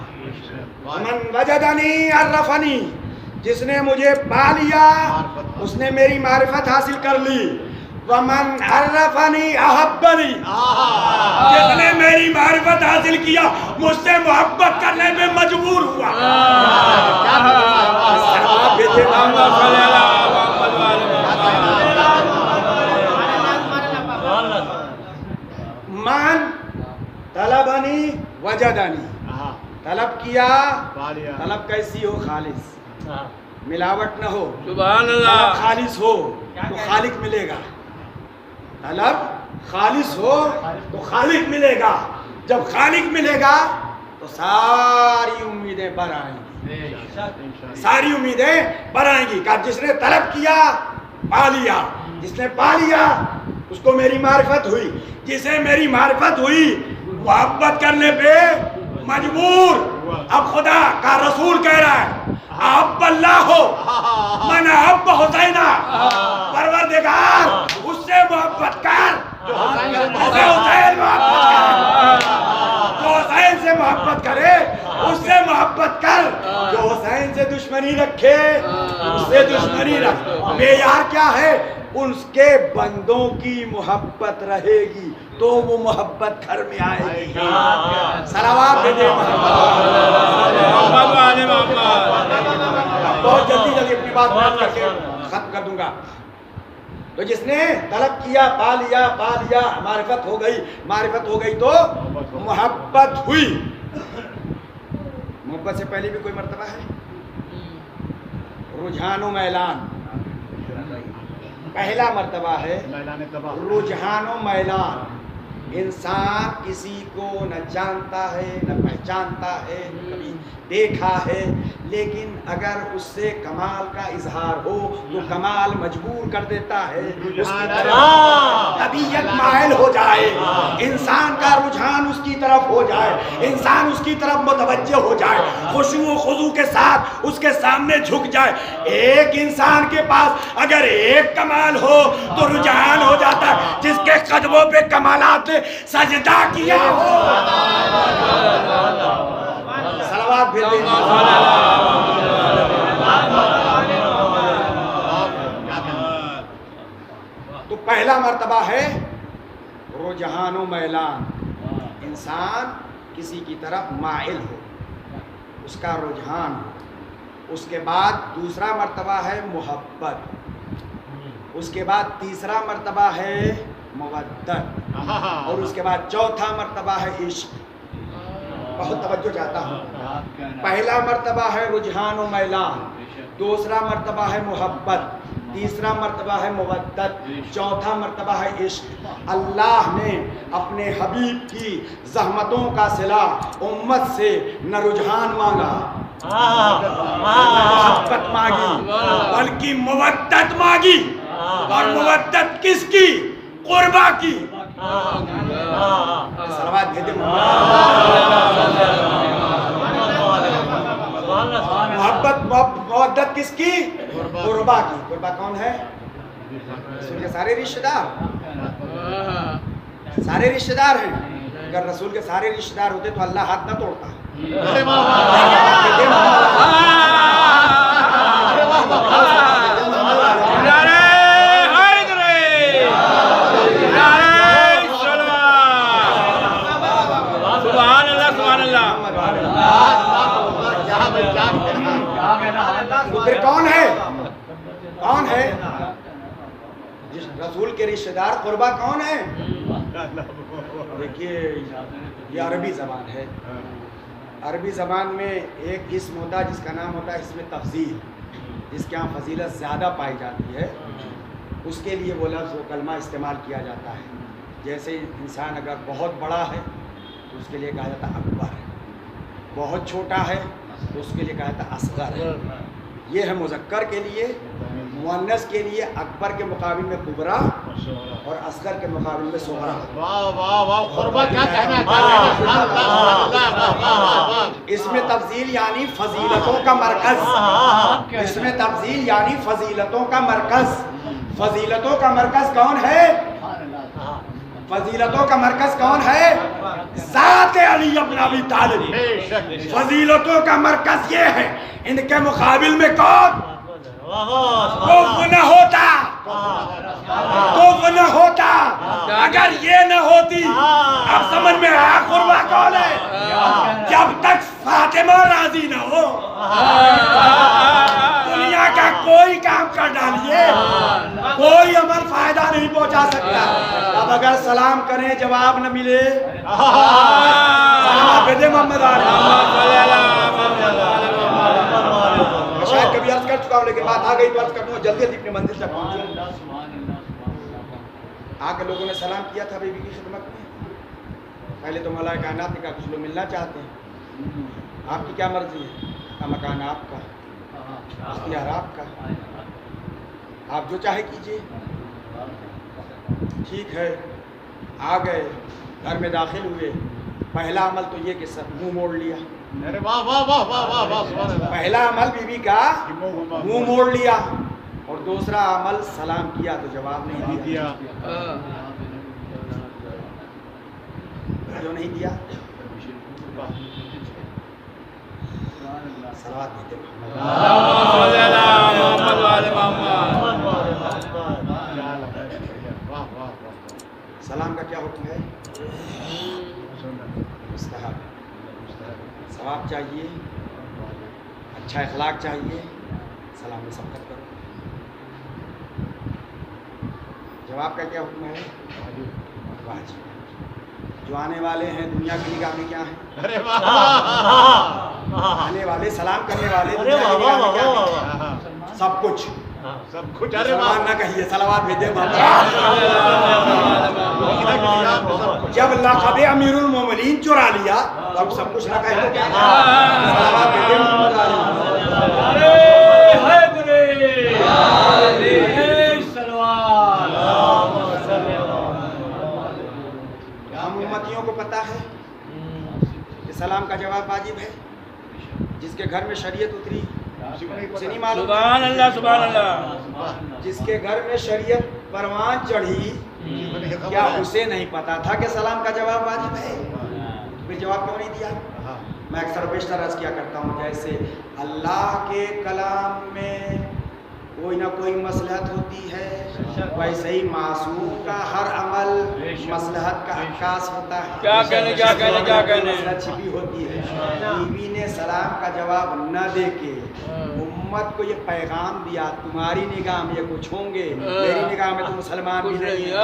من وجدنی عرفنی، جس نے مجھے پا لیا اس نے میری معرفت حاصل کر لی۔ ومن عرفنی احبنی، جس نے میری معرفت حاصل کیا مجھ سے محبت کرنے میں مجبور ہوا۔ من طلبنی وجدنی، طلب کیا، طلب کیسی ہو؟ خالص، ملاوٹ نہ ہو۔ سبحان طلب اللہ۔ خالص ہو تو خالق ملے گا، طلب خالص ہو تو خالق ملے گا۔ جب خالق ملے گا تو ساری امیدیں بر آئیں گی، ساری امیدیں بر آئیں گی۔ کہ جس نے طلب کیا پا لیا، جس نے پا لیا اس کو میری معرفت ہوئی، جسے میری معرفت ہوئی محبت کرنے پہ مجبور۔ اب خدا کا رسول کہہ رہا ہے احب اللہ ہو من احب حسینہ، پروردگار اس سے محبت کر جو حسین سے محبت کرے، اس سے محبت کر جو حسین سے دشمنی رکھے، اس سے دشمنی رکھ۔ معیار کیا ہے؟ اس کے بندوں کی محبت رہے گی تو وہ محبت گھر میں آئے گی۔ صلوات بھیجیں محمد محمد۔ بہت جلدی اپنی بات بات کر کے ختم کر دوں گا۔ تو جس نے طلب کیا پا لیا، معرفت ہو گئی تو محبت ہوئی۔ محبت سے پہلے بھی کوئی مرتبہ ہے؟ رجحان و میلان، پہلا مرتبہ ہے رجحان و میلان۔ انسان کسی کو نہ جانتا ہے نہ پہچانتا ہے، کبھی دیکھا ہے، لیکن اگر اس سے کمال کا اظہار ہو تو کمال مجبور کر دیتا ہے اس کی طرف طبیعت مائل ہو جائے، انسان کا رجحان اس کی طرف ہو جائے، انسان اس کی طرف متوجہ ہو جائے، خشوع و خضوع کے ساتھ اس کے سامنے جھک جائے۔ ایک انسان کے پاس اگر ایک کمال ہو تو رجحان ہو جاتا ہے، جس کے قدموں پہ کمالات نے سجدہ کیا ہو۔ صلوات بھیج دیں۔ تو پہلا مرتبہ ہے رجحان و میلان، انسان کسی کی طرف مائل ہو، اس کا رجحان ہو۔ اس کے بعد دوسرا مرتبہ ہے محبت، اس کے بعد تیسرا مرتبہ ہے مودت، اور اس کے بعد چوتھا مرتبہ ہے عشق۔ بہت توجہ چاہتا ہوں۔ پہلا مرتبہ ہے رجحان و میلان، دوسرا مرتبہ ہے محبت، تیسرا مرتبہ ہے مودت، چوتھا مرتبہ ہے عشق۔ اللہ نے اپنے حبیب کی زحمتوں کا صلہ امت سے نہ رجحان مانگا، محبت مانگی، بلکہ مودت مانگی۔ اور مودت کس کی؟ قربا کی۔ صلوات بھیجیں۔ محبت مودت کس کی؟ قربا کی۔ قربا کون ہے؟ رسول کے سارے رشتہ دار، سارے رشتہ دار ہیں۔ اگر رسول کے سارے رشتہ دار ہوتے تو اللہ ہاتھ نہ توڑتا۔ پھر کون ہے؟ کون ہے رسول کے رشتہ دار؟ قربا کون ہے؟ دیکھیے یہ عربی زبان ہے، عربی زبان میں ایک اسم ہوتا ہے جس کا نام ہوتا ہے اسم تفضیل، جس کے یہاں فضیلت زیادہ پائی جاتی ہے، اس کے لیے وہ لفظ و کلمہ استعمال کیا جاتا ہے۔ جیسے انسان اگر بہت بڑا ہے تو اس کے لیے کہا جاتا ہے اکبر، بہت چھوٹا ہے تو اس کے لیے کہا جاتا ہے اصغر۔ یہ ہے مذکر کے لیے۔ مؤنث کے لیے اکبر کے مقابل میں کبرا اور اصغر کے مقابل میں صغرا۔ اس میں تفضیل یعنی فضیلتوں کا مرکز، اس میں تفضیل یعنی فضیلتوں کا مرکز۔ فضیلتوں کا مرکز کون ہے؟ فضیلتوں کا مرکز کون ہے؟ ذات علی ابن ابی طالب۔ فضیلتوں کا مرکز یہ ہے، ان کے مقابل میں کون؟ کف نہ ہوتا، کف نہ ہوتا۔ اگر یہ نہ ہوتی، اب سمجھ میں آیا قربا کون ہے؟ جب تک فاطمہ راضی نہ ہو دنیا کا کوئی کام کر ڈالیے، کوئی عمل فائدہ نہیں پہنچا سکتا۔ اب اگر سلام کریں جواب نہ ملے، سلام بھیجے محمد علی۔ شاید کبھی عرض کر چکا ہوں لیکن بات آ گئی تو عرض کر دوں، جلدی جلدی اپنی منزل تک پہنچوں۔ آ کے لوگوں نے سلام کیا تھا بیوی کی خدمت میں۔ پہلے تو مولا کائنات نے کہا کچھ لوگ ملنا چاہتے ہیں، آپ کی کیا مرضی ہے؟ کا مکان آپ کا، اختیار آپ کا، آپ جو چاہے کیجئے۔ ٹھیک ہے، آ گئے، گھر میں داخل ہوئے۔ پہلا عمل تو یہ کہ سب منہ موڑ لیا۔ پہلا عمل بی بی کا منہ موڑ لیا، اور دوسرا عمل سلام کیا تو جواب نہیں دیا۔ کیوں نہیں دیا؟ صلوات دیتے سلام کا کیا حکم ہے؟ مستحب۔ ثواب چاہیے، اچھا اخلاق چاہیے، سلام میں سبقت کرو۔ جواب کا کیا حکم ہے؟ واجب. جو آنے والے ہیں دنیا کی نگاہ میں کیا ہیں؟ ارے واہ آنے والے سلام کرنے والے دنیا کی نگاہ میں کیا ہیں؟ سب کچھ. سب کچھ. ارے سلام نہ کہیے صلوات بھیجے. جب لقب امیر المومنین چرا لیا تو اب سب کچھ نہ کہے تو کیا؟ صلوات بھیجے محمد علیہ. ہم امتیوں کو پتا ہے کہ سلام کا جواب واجب ہے. جس کے گھر میں شریعت اتری اسے نہیں معلوم. سبحان اللہ سبحان اللہ. جس کے گھر میں شریعت پروان چڑھی کیا اسے نہیں پتا تھا کہ سلام کا جواب واجب ہے؟ پھر جواب کیوں نہیں دیا؟ میں اکثر بیشتر عرض کیا کرتا ہوں جیسے اللہ کے کلام میں کوئی نہ کوئی مصلحت ہوتی ہے ویسے ہی معصوم کا ہر عمل مصلحت کا عکاس ہوتا ہے. کیا کہنے مصلحت چھپی ہوتی ہے. بیوی نے سلام کا جواب نہ دے کے امت کو یہ پیغام دیا تمہاری نگاہ میں یہ کچھ ہوں گے میری نگاہ میں تو مسلمان بھی نہیں ہیں.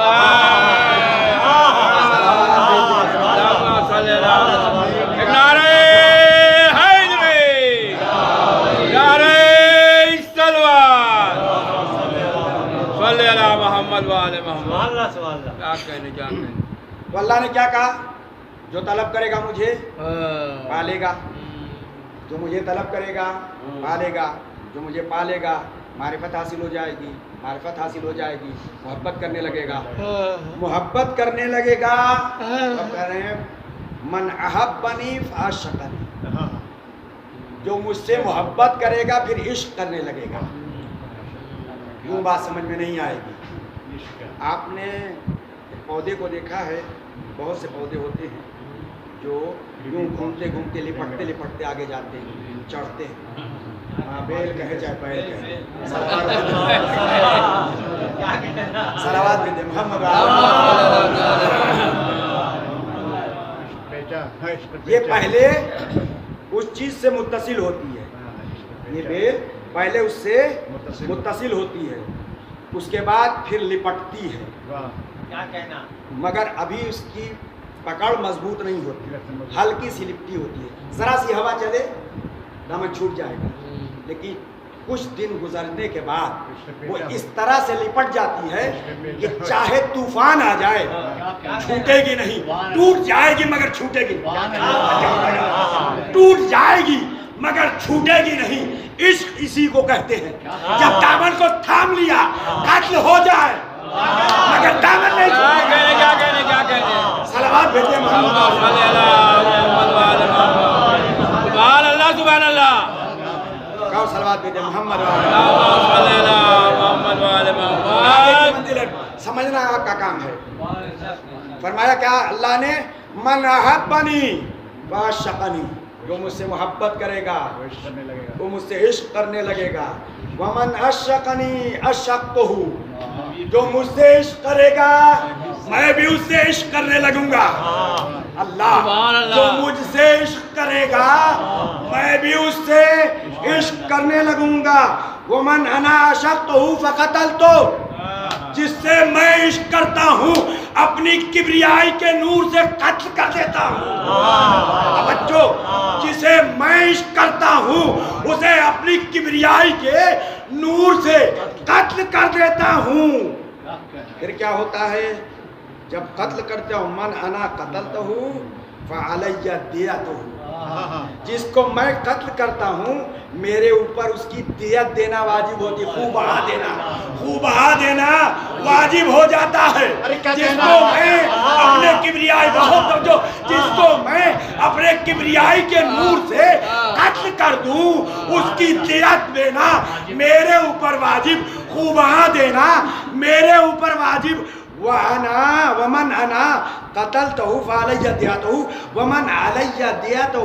تو اللہ نے کیا کہا؟ جو طلب کرے گا مجھے پالے گا. جو مجھے طلب کرے گا پالے گا. جو مجھے پالے گا معرفت حاصل ہو جائے گی. معرفت حاصل ہو جائے گی محبت کرنے لگے گا. محبت کرنے لگے گا تو کہہ رہے ہیں من احبنی فعشقنی. جو مجھ سے محبت کرے گا پھر عشق کرنے لگے گا. یوں بات سمجھ میں نہیں آئے گی. آپ نے پودے کو دیکھا ہے بہت سے پودے ہوتے ہیں جو یوں گھومتے گھومتے لپٹتے لپٹتے آگے جاتے ہیں چڑھتے ہیں. بیل کہے چاہے بیل کہے. صلوات بھیجے محمد. یہ پہلے اس چیز سے متصل ہوتی ہے. یہ بیل پہلے اس سے متصل ہوتی ہے اس کے بعد پھر لپٹتی ہے. کیا کہنا مگر ابھی اس کی پکڑ مضبوط نہیں ہوتی ہلکی سی لپٹی ہوتی ہے. ذرا سی ہوا چلے دامن چھوٹ جائے گا لیکن کچھ دن گزرنے کے بعد وہ اس طرح سے لپٹ جاتی ہے کہ چاہے طوفان آ جائے چھوٹے گی نہیں. ٹوٹ جائے گی مگر چھوٹے گی. ٹوٹ جائے گی مگر چھوٹے گی نہیں. عشق اسی کو کہتے ہیں. جب دامن کو تھام لیا قتل ہو جائے مگر دامن نہیں چھوٹے. کیا کہنے صلوات بھیجے محمد. سبحان اللہ سبحان اللہ. کہو صلوات بھیجے محمد. سمجھنا آپ کا کام ہے. فرمایا کیا اللہ نے من احبنی وعشقنی. جو مجھ سے محبت کرے گا وہ مجھ سے عشق کرنے لگے گا. ومن عشقنی عشقتہ. جو مجھ سے عشق کرے گا میں بھی اس سے عشق کرنے لگوں گا. اللہ جو مجھ سے عشق کرے گا میں بھی اس سے عشق کرنے لگوں گا. ومن انا عشقتہ فقتلتہ. جس سے میں عشق کرتا ہوں اپنی کبریائی کے نور سے قتل کر دیتا ہوں. بچوں جسے میں عشق کرتا ہوں اسے اپنی کبریائی کے نور سے قتل کر دیتا ہوں. پھر کیا ہوتا ہے جب قتل کرتا ہوں من انا قتلتہ فعلی دیتہ. جس کو میں قتل کرتا ہوں میرے اوپر اس کی دیت دینا واجب ہوتی. خوب بہا دینا واجب ہو جاتا ہے. جس کو میں اپنے کبریائی جس کو میں اپنے کبریائی کے نور سے قتل کر دوں اس کی دیت دینا میرے اوپر واجب. خوب بہا دینا میرے اوپر واجب. ومن انا قتلتہ فعلی دیتہ ومن علی دیتہ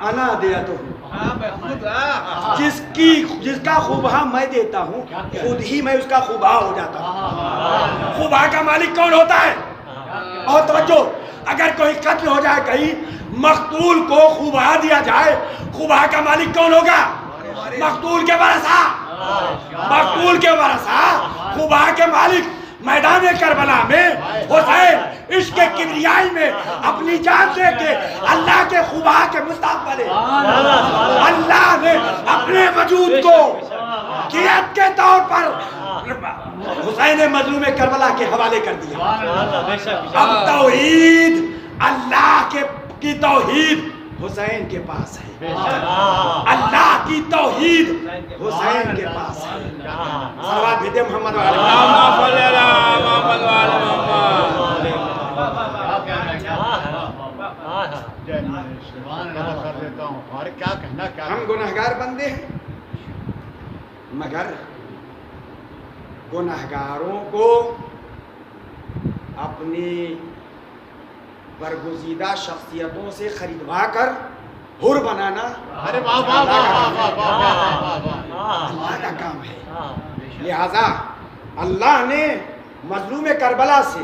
انا دیتہ. جس کا خوبہ میں دیتا ہوں خود ہی میں اس کا خوبہ ہو جاتا ہوں. خوبہ کا مالک کون ہوتا ہے؟ اور توجہ اگر کوئی قتل ہو جائے کہیں مقتول کو خوبہ دیا جائے خوبہ کا مالک کون ہوگا؟ مقتول کے ورثہ. مقتول کے ورثہ خوبہ کے مالک. میدان کربلا میں حسین عشق کبریائی میں اپنی جان دے کے اللہ کے خوبا کے مستحق بنے. اللہ نے اپنے وجود کو قیادت کے طور پر حسین مظلوم کربلا کے حوالے کر دیا. اب توحید اللہ کی توحید حسین کے پاس ہے. اللہ کی توحید حسین کے پاس ہے. صلوات بھیجے محمد وعلی کیا کہنا کیا. ہم گنہگار بندے ہیں مگر گنہگاروں کو اپنی برگزیدہ شخصیتوں سے خریدوا کر حر بنانا ارے واہ واہ واہ واہ واہ واہ. اللہ کا کام ہے. لہذا اللہ نے مظلوم کربلا سے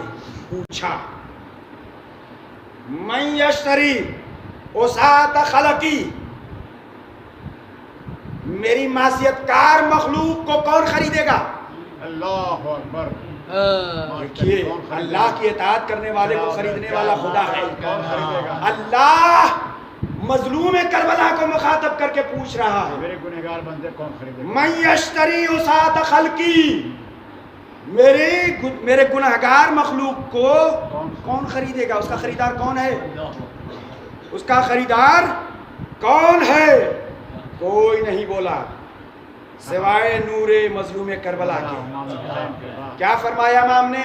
پوچھا من یشتری وسعت خلقی، میری معصیت کار مخلوق کو کون خریدے گا؟ اللہ اکبر. دیکھیے اللہ کی اطاعت کرنے والے کو خریدنے والا خدا ہے. کون خریدے گا؟ اللہ مظلوم کربلا کو مخاطب کر کے پوچھ رہا ہے میرے گنہگار بندے کون خریدے گا؟ من یشتری وسعت خلقی، میرے گنہگار مخلوق کو کون خریدے گا؟ اس کا خریدار کون ہے؟ اس کا خریدار کون ہے؟ کوئی نہیں بولا سوائے نور مظلوم کربلا کے. کیا فرمایا امام نے؟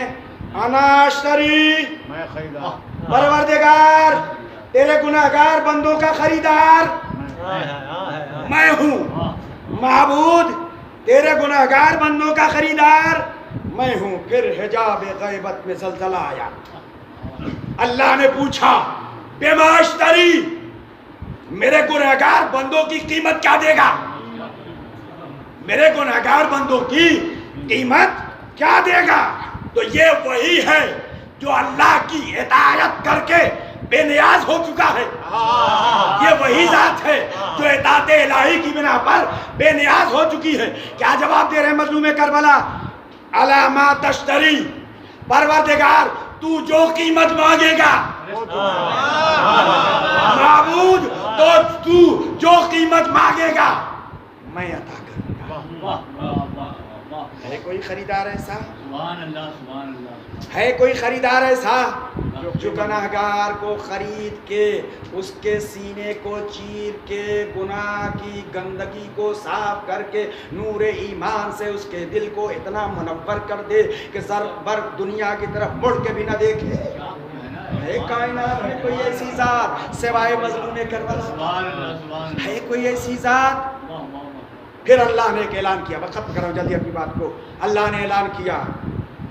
انا اشتری، میں خریدا. پروردگار تیرے گناہگار بندوں کا خریدار میں ہوں. معبود تیرے گناہگار بندوں کا خریدار میں ہوں. پھر حجاب غیبت میں زلزلہ آیا. اللہ نے پوچھا بما اشتری، میرے گنہگار بندوں کی قیمت کیا دے گا؟ میرے گنہگار بندوں کی قیمت کیا دے گا؟ تو یہ وہی ہے جو اللہ کی اطاعت کر کے بے نیاز ہو چکا ہے. یہ وہی ذات ہے جو اطاعت الہی کی بنا پر بے نیاز ہو چکی ہے. کیا جواب دے رہے ہیں مظلوم کربلا؟ الا ما تشتری، پروردگار تو جو قیمت مانگے گا معبود تو جو قیمت مانگے گا میں عطا کروں گا. ہے کوئی خریدار ایسا؟ ہے کوئی خریدار ایسا جو گناہگار کو خرید کے اس کے سینے کو چیر کے گناہ کی گندگی کو صاف کر کے نور ایمان سے اس کے دل کو اتنا منور کر دے کہ ذرا بر دنیا کی طرف مڑ کے بھی نہ دیکھے؟ ہے کائنات میں کوئی ایسی ذات سوائے مظلوم کربلا؟ ہے کوئی ایسی ذات؟ پھر اللہ نے ایک اعلان کیا. بس ختم کرو جلدی اپنی بات کو. اللہ نے اعلان کیا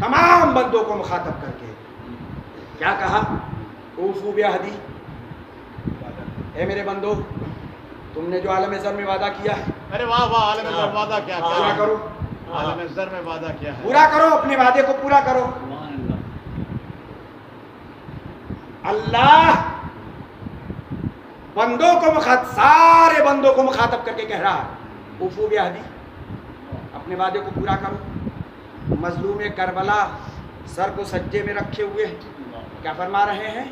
تمام بندوں کو مخاطب کر کے. کیا کہا؟ اوفو بعہدی، اے میرے بندو تم نے جو عالم زر میں وعدہ کیا ہے ارے واہ واہ. عالم زر وعدہ کیا پورا کرو. عالم زر میں وعدہ کیا ہے؟ پورا کرو، اپنے وعدے کو پورا کرو. اللہ بندوں کو سارے بندوں کو مخاطب کر کے کہہ رہا ہے اوفو بعہدی، اپنے وعدے کو پورا کرو. مظلوم کربلا سر کو سجدے میں رکھے ہوئے کیا فرما رہے ہیں؟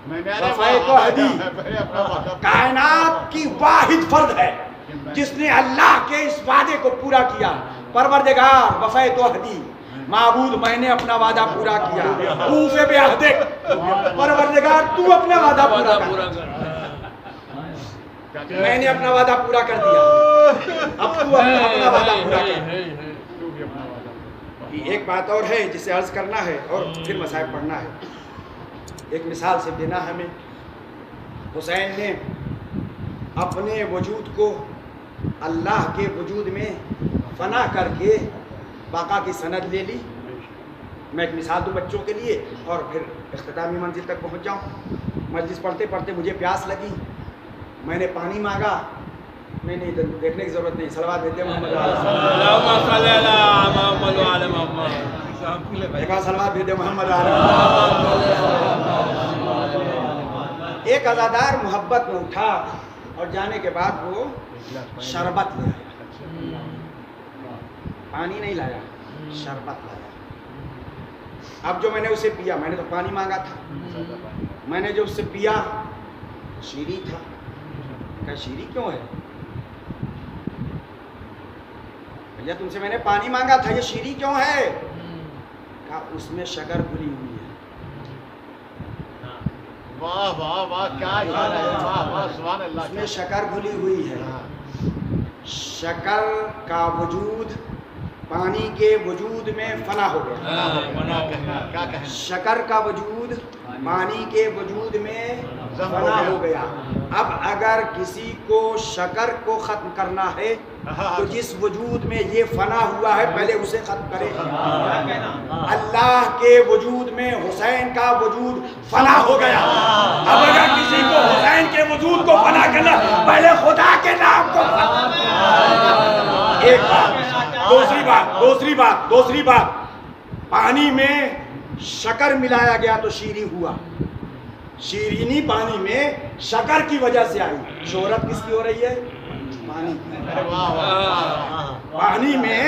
وفائے تو حدی کائنات کی واحد فرد ہے جس نے اللہ کے اس وعدے کو پورا کیا. پروردگار وفائے تو حدی، معبود میں نے اپنا وعدہ پورا کیا. اوفے بعہدک، پروردگار تو اپنا وعدہ پورا کر. میں نے اپنا وعدہ پورا کر دیا، اب تو اپنا وعدہ پورا کر. ایک بات اور ہے جسے عرض کرنا ہے اور پھر مصائب پڑھنا ہے. ایک مثال سے دینا ہمیں. حسین نے اپنے وجود کو اللہ کے وجود میں فنا کر کے بقا کی سند لے لی. میں ایک مثال دوں بچوں کے لیے اور پھر اختتامی منزل تک پہنچ جاؤں. مجلس پڑھتے پڑھتے مجھے پیاس لگی، میں نے پانی مانگا. نہیں نہیں دیکھنے کی ضرورت نہیں. صلوات بھیجتے محمد صلوات بھیجتے محمد. ایک عزادار محبت میں اٹھا اور جانے کے بعد وہ شربت لے آیا. پانی نہیں لایا، شربت لایا. اب جو میں نے اسے پیا، میں نے تو پانی مانگا تھا، میں نے جو اس سے پیا شیریں تھا. کہا شیریں کیوں ہے؟ بھیا تم سے میں نے پانی مانگا تھا، یہ شیریں کیوں ہے؟ کہا اس میں شکر گھلی ہوئی ہے. واہ واہ واہ کیا شان ہے، واہ واہ سبحان اللہ. اس میں شکر گھلی ہوئی ہے. شکر کا وجود پانی کے وجود میں فنا ہو گیا. کیا کہیں شکر کا وجود پانی کے وجود میں فنا ہو گیا. اب اگر کسی کو شکر کو ختم کرنا ہے تو جس وجود میں یہ فنا ہوا ہے پہلے اسے ختم کرے. اللہ کے وجود میں حسین کا وجود فنا ہو گیا. اب اگر کسی کو حسین کے وجود کو فنا کرنا پہلے خدا کے نام کو ایک بات. دوسری بات پانی میں شکر ملایا گیا تو شیریں ہوا. شیرینی پانی میں شکر کی وجہ سے آئی. شہرت کس کی ہو رہی ہے؟ پانی کی. پانی میں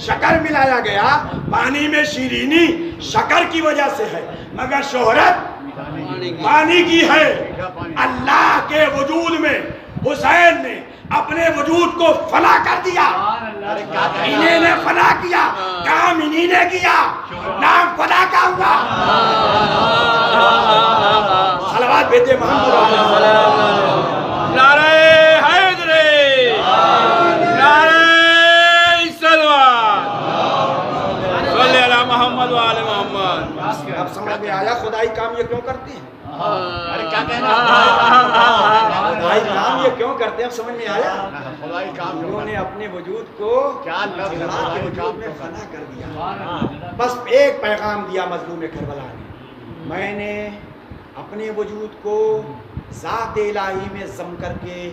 شکر ملایا گیا، پانی میں شیرینی شکر کی وجہ سے ہے، مگر شہرت پانی کی ہے. اللہ کے وجود میں حسین نے اپنے وجود کو فنا کر دیا. انہیں نے فنا کیا، کام انہیں نے کیا، نام خدا کا ہوا. صلوات بھیجے محمد علیہ السلام. نعرہ حیدری، نعرہ سلوات، صلی اللہ محمد و آل محمد. اب سمجھ میں آیا خدائی کام یہ کیوں کرتے ہیں؟ ارے کیا کہنا خدائی کام یہ کیوں کرتے ہیں؟ اب سمجھ میں آیا. خدائی کام انہوں نے اپنے وجود کو کیا لفظ ہے، اللہ کے وجود میں فنا کر دیا. بس ایک پیغام دیا مظلوم کربلا نے، میں نے اپنے وجود کو ذات الہی میں ضم کر کے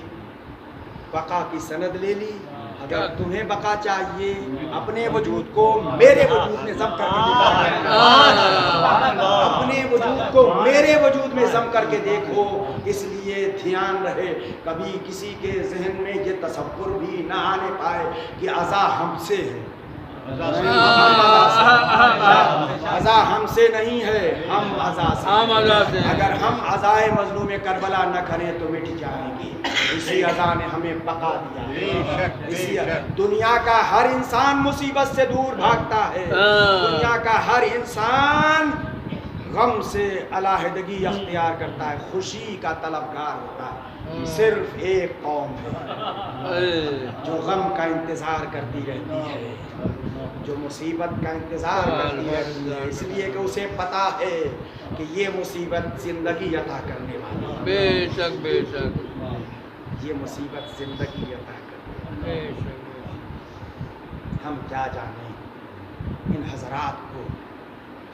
بقا کی سند لے لی. اگر تمہیں بقا چاہیے اپنے وجود کو میرے وجود میں ضم کر کے دیکھو. اپنے وجود کو میرے وجود میں ضم کر کے دیکھو. اس لیے دھیان رہے کبھی کسی کے ذہن میں یہ تصور بھی نہ آنے پائے کہ عزا ہم سے ہے. عزا ہم سے نہیں ہے، ہم عزا سے. اگر ہم عزائے مظلوم کربلا نہ کریں تو مٹ جائیں گے. اسی عزا نے ہمیں بقا دیا. اسی دنیا کا ہر انسان مصیبت سے دور بھاگتا ہے. دنیا کا ہر انسان غم سے علیحدگی اختیار کرتا ہے، خوشی کا طلبگار ہوتا ہے. صرف ایک قوم ہے جو غم کا انتظار کرتی رہتی ہے، جو مصیبت کا انتظار کرتی رہتی ہے، اس لیے کہ اسے پتا ہے کہ یہ مصیبت زندگی عطا کرنے والی ہے. بے شک بے شک. یہ مصیبت زندگی عطا کرنے والی ہے. ہم کیا جانیں ان حضرات کو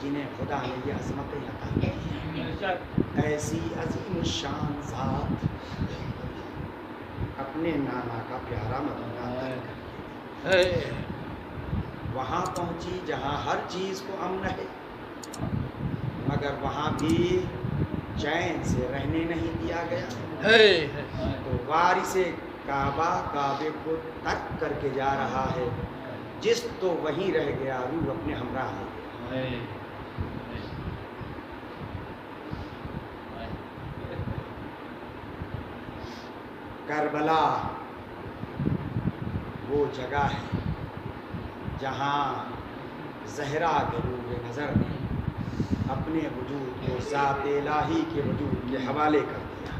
جنہیں خدا نے یہ عظمتیں عطا کی ہیں. ایسی عظیم الشان ذات اپنے نانا کا پیارا مدینہ ترک کر کے وہاں پہنچی جہاں ہر چیز کو امن ہے، مگر وہاں بھی چین سے رہنے نہیں دیا گیا. تو وارث کعبہ کعبے کو ترک کر کے جا رہا ہے. جس تو وہیں رہ گیا روح اپنے ہمراہ ہو گیا. کربلا وہ جگہ ہے جہاں زہرا کے نور نظر نے اپنے وجود کو ذات الہی کے وجود کے حوالے کر دیا.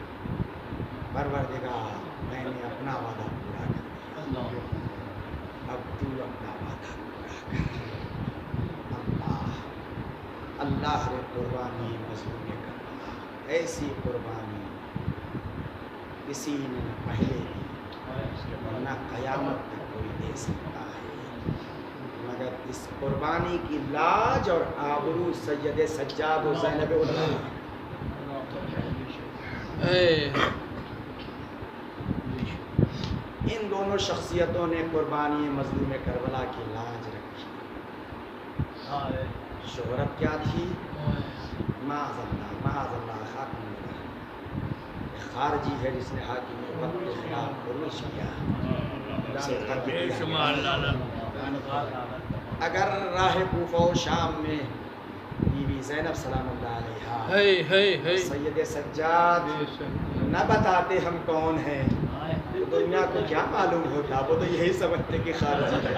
پروردگار میں نے اپنا وعدہ پورا کر دیا، اب تو اپنا وعدہ پورا کر. اللہ نے قربانی مظلوم کربلا، ایسی قربانی کسی نے نہ پہلے دی نہ قیامت تک کوئی دے سکتا ہے، مگر اس قربانی کی لاج اور آبرو سید سجاد و زینب العالمین. ان دونوں شخصیتوں نے قربانی مظلوم کربلا کی لاج رکھی. شہرت کیا تھی؟ معاذ اللہ خاتم خارجی ہے جس نے حاکم وقت کے خلاف خروج کیا، اسے قتل کیا. اگر راہ کوفہ و شام میں بیوی زینب سلام اللہ علیہا، ہے سید سجاد نہ بتاتے ہم کون ہیں تو دنیا کو کیا معلوم ہوتا، وہ تو یہی سمجھتے کہ خارجی ہے۔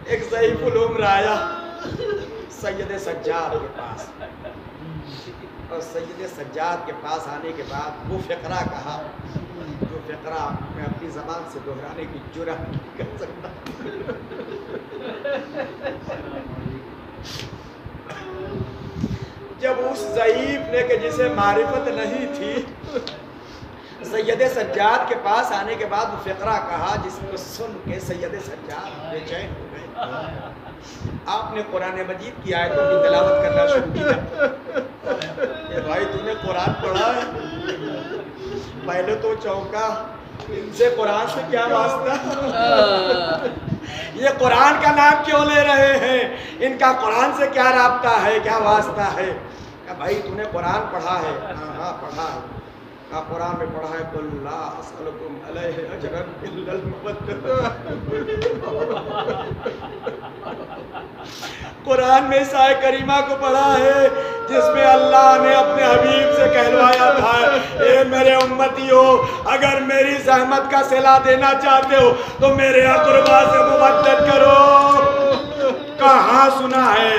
ایک ضعیف العمر آیا سید سجاد کے پاس، اور سید سجاد کے پاس آنے کے بعد وہ فقرہ کہا جو فقرہ میں اپنی زبان سے دہرانے کی جرأت نہیں کر سکتا۔ جب اس ضعیف نے کہ جسے معرفت نہیں تھی سید سجاد کے پاس آنے کے بعد وہ فقرہ کہا جس کو سن کے سید سجاد بے چین ہو گئے۔ آپ نے قرآن مجید کی آیتوں کی تلاوت کرنا شروع کیا کہ بھائی تو نے قرآن پڑھا ہے؟ پہلے تو چونکا، ان سے قرآن سے کیا واسطہ؟ یہ قرآن کا نام کیوں لے رہے ہیں؟ ان کا قرآن سے کیا رابطہ ہے، کیا واسطہ ہے؟ کہ بھائی تو نے قرآن پڑھا ہے؟ ہاں پڑھا ہے۔ کہا قرآن میں پڑھا ہے قل لا اسألکم علیہ اجرا الا المودۃ۔ قرآن میں اس آیت کریمہ کو پڑھا ہے جس میں اللہ نے اپنے حبیب سے کہلوایا تھا اے میرے امتیو، اگر میری زحمت کا صلہ دینا چاہتے ہو تو میرے اقربا سے مودت کرو۔ کہاں سنا ہے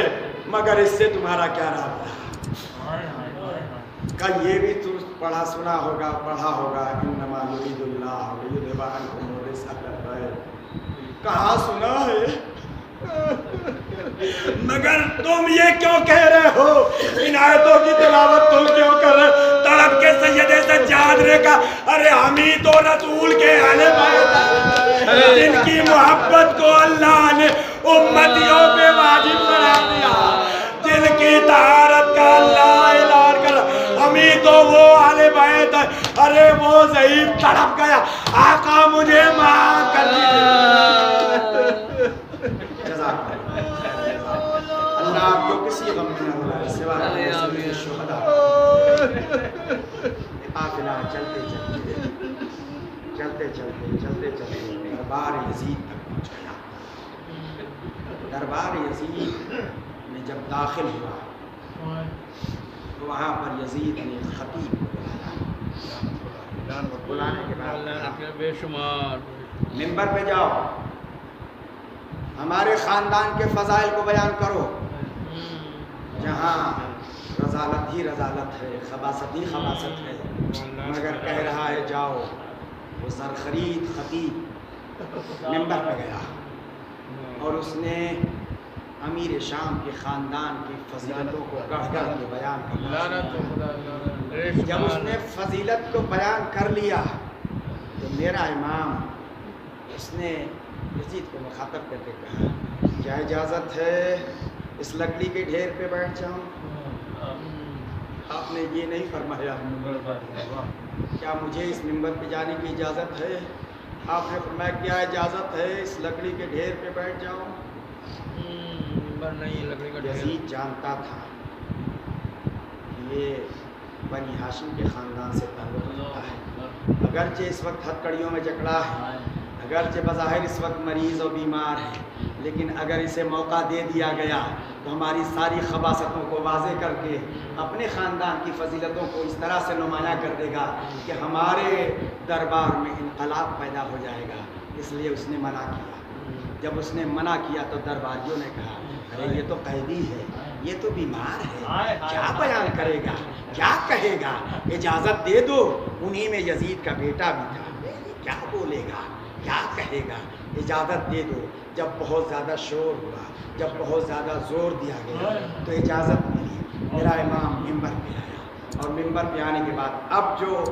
مگر اس سے تمہارا کیا رابطہ؟ کہ یہ بھی تو پڑھا سنا ہوگا، پڑھا ہوگا انما یرید اللہ لیذھب عنکم الرجس اہل البیت۔ کہاں سنا ہے؟ مگر تم یہ کیوں کہہ رہے ہو؟ ان آیتوں کی تلاوت تم کیوں کر رہے؟ تڑپ کے سید سجاد نے کہا ارے ہم ہی تو رسول کے اہل بیت ہیں جن کی محبت کو اللہ نے امتیوں پہ واجب بنا دیا، جن کی طہارت کا اللہ اعلان کر، ہم ہی تو وہ اہل بیت ہیں۔ ارے وہ ضعیف تڑپ گیا، آقا مجھے معاف کر دیجیے۔ اللہ آپ کو کسی غم میں نہ رہے سوائے شہداء۔ قافلہ چلتے دربار یزید تک پہنچ گیا۔ دربار یزید میں جب داخل ہوا تو وہاں پر یزید نے خطیب کو بلانے کے بعد بے شمار منبر پہ جاؤ، ہمارے خاندان کے فضائل کو بیان کرو۔ جہاں رذالت ہی رذالت ہے، خباثت ہی خباثت ہے، مگر کہہ رہا ہے جاؤ۔ وہ سرخرید خطیب منبر پہ گیا اور اس نے امیر شام کے خاندان کی فضیلتوں کو گڑھ گڑھ کے بیان کیا۔ جب اس نے فضیلت کو بیان کر لیا تو میرا امام اس نے یزید کو مخاطب کر کے کہا کیا اجازت ہے اس لکڑی کے ڈھیر پہ بیٹھ جاؤں؟ آپ نے یہ نہیں فرمایا کیا مجھے اس منبر پہ جانے کی اجازت ہے؟ آپ نے فرمایا کیا اجازت ہے اس لکڑی کے ڈھیر پہ بیٹھ جاؤں؟ یزید جانتا تھا کہ یہ بنی ہاشم کے خاندان سے تعلق رکھتا ہے، اگرچہ اس وقت ہتھکڑیوں میں جکڑا ہے، اگرچہ بظاہر اس وقت مریض و بیمار ہے، لیکن اگر اسے موقع دے دیا گیا تو ہماری ساری خباثتوں کو واضح کر کے اپنے خاندان کی فضیلتوں کو اس طرح سے نمایاں کر دے گا کہ ہمارے دربار میں انقلاب پیدا ہو جائے گا۔ اس لیے اس نے منع کیا۔ جب اس نے منع کیا تو درباریوں نے کہا ارے یہ تو قیدی ہے، یہ تو بیمار ہے، کیا بیان کرے گا، کیا کہے گا، اجازت دے دو۔ انہی میں یزید کا بیٹا بھی تھا، کیا بولے گا، کیا کہے گا، اجازت دے دو۔ جب بہت زیادہ شور ہوا، جب بہت زیادہ زور دیا گیا تو اجازت ملی۔ میرا امام ممبر پہ آیا اور ممبر پہ آنے کے بعد اب جو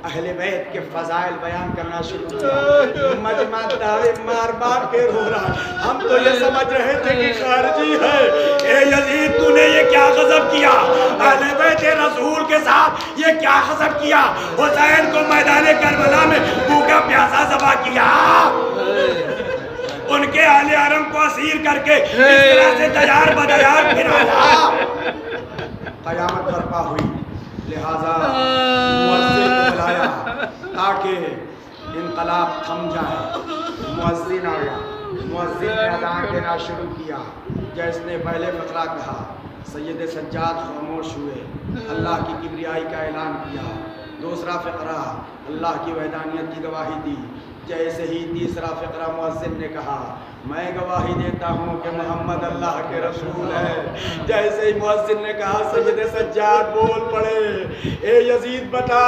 اہل بیت کے فضائل بیان کرنا شروع کیا، مجمع دارے مار مار کے رو رہا۔ ہم تو یہ سمجھ رہے تھے کہ خارجی ہے۔ اے یزید تو نے یہ کیا غضب کیا، اہل بیت رسول کے ساتھ یہ کیا غضب کیا، حسین کو میدان کربلا میں بھوکا پیاسا ذبح کیا، ان کے اہل حرم کو اسیر کر کے اس طرح سے دیار بدیار پھرایا۔ قیامت برپا ہوئی، لہذا مؤذن کو بلایا تاکہ انقلاب تھم جائے. مؤذن آیا, مؤذن نے اذان دینا شروع کیا. جیس نے پہلے فقرہ کہا, سید سجاد خاموش ہوئے, اللہ کی کبریائی کا اعلان کیا. دوسرا فقرہ اللہ کی وحدانیت کی گواہی دی. جیسے ہی تیسرا فقرہ مؤذن نے کہا, میں گواہی دیتا ہوں کہ محمد اللہ کے رسول ہے. جیسے ہی مؤذن نے کہا, سید سجاد بول پڑے, اے یزید بتا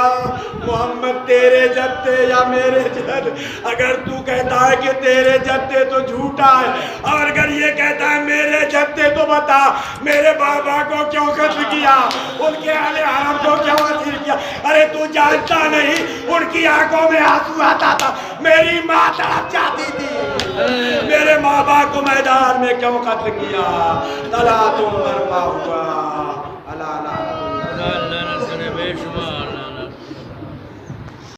محمد تیرے جد تھے یا میرے جد؟ اگر تو کہتا ہے کہ تیرے جد تھے تو جھوٹا ہے, اور اگر یہ کہتا ہے میرے جد تھے تو بتا میرے بابا کو کیوں قتل کیا, ان کے اہل حرم کو کیوں اسیر کیا؟ ارے تو جانتا نہیں ان کی آنکھوں میں آنسو آتا تھا, میری ماں تڑپ جاتی تھی, میرے ماں باپ کو میدان میں کیوں قتل کیا؟ تلا تم برپا ہوا اللہ اللہ اللہ نہ کرے بے شمار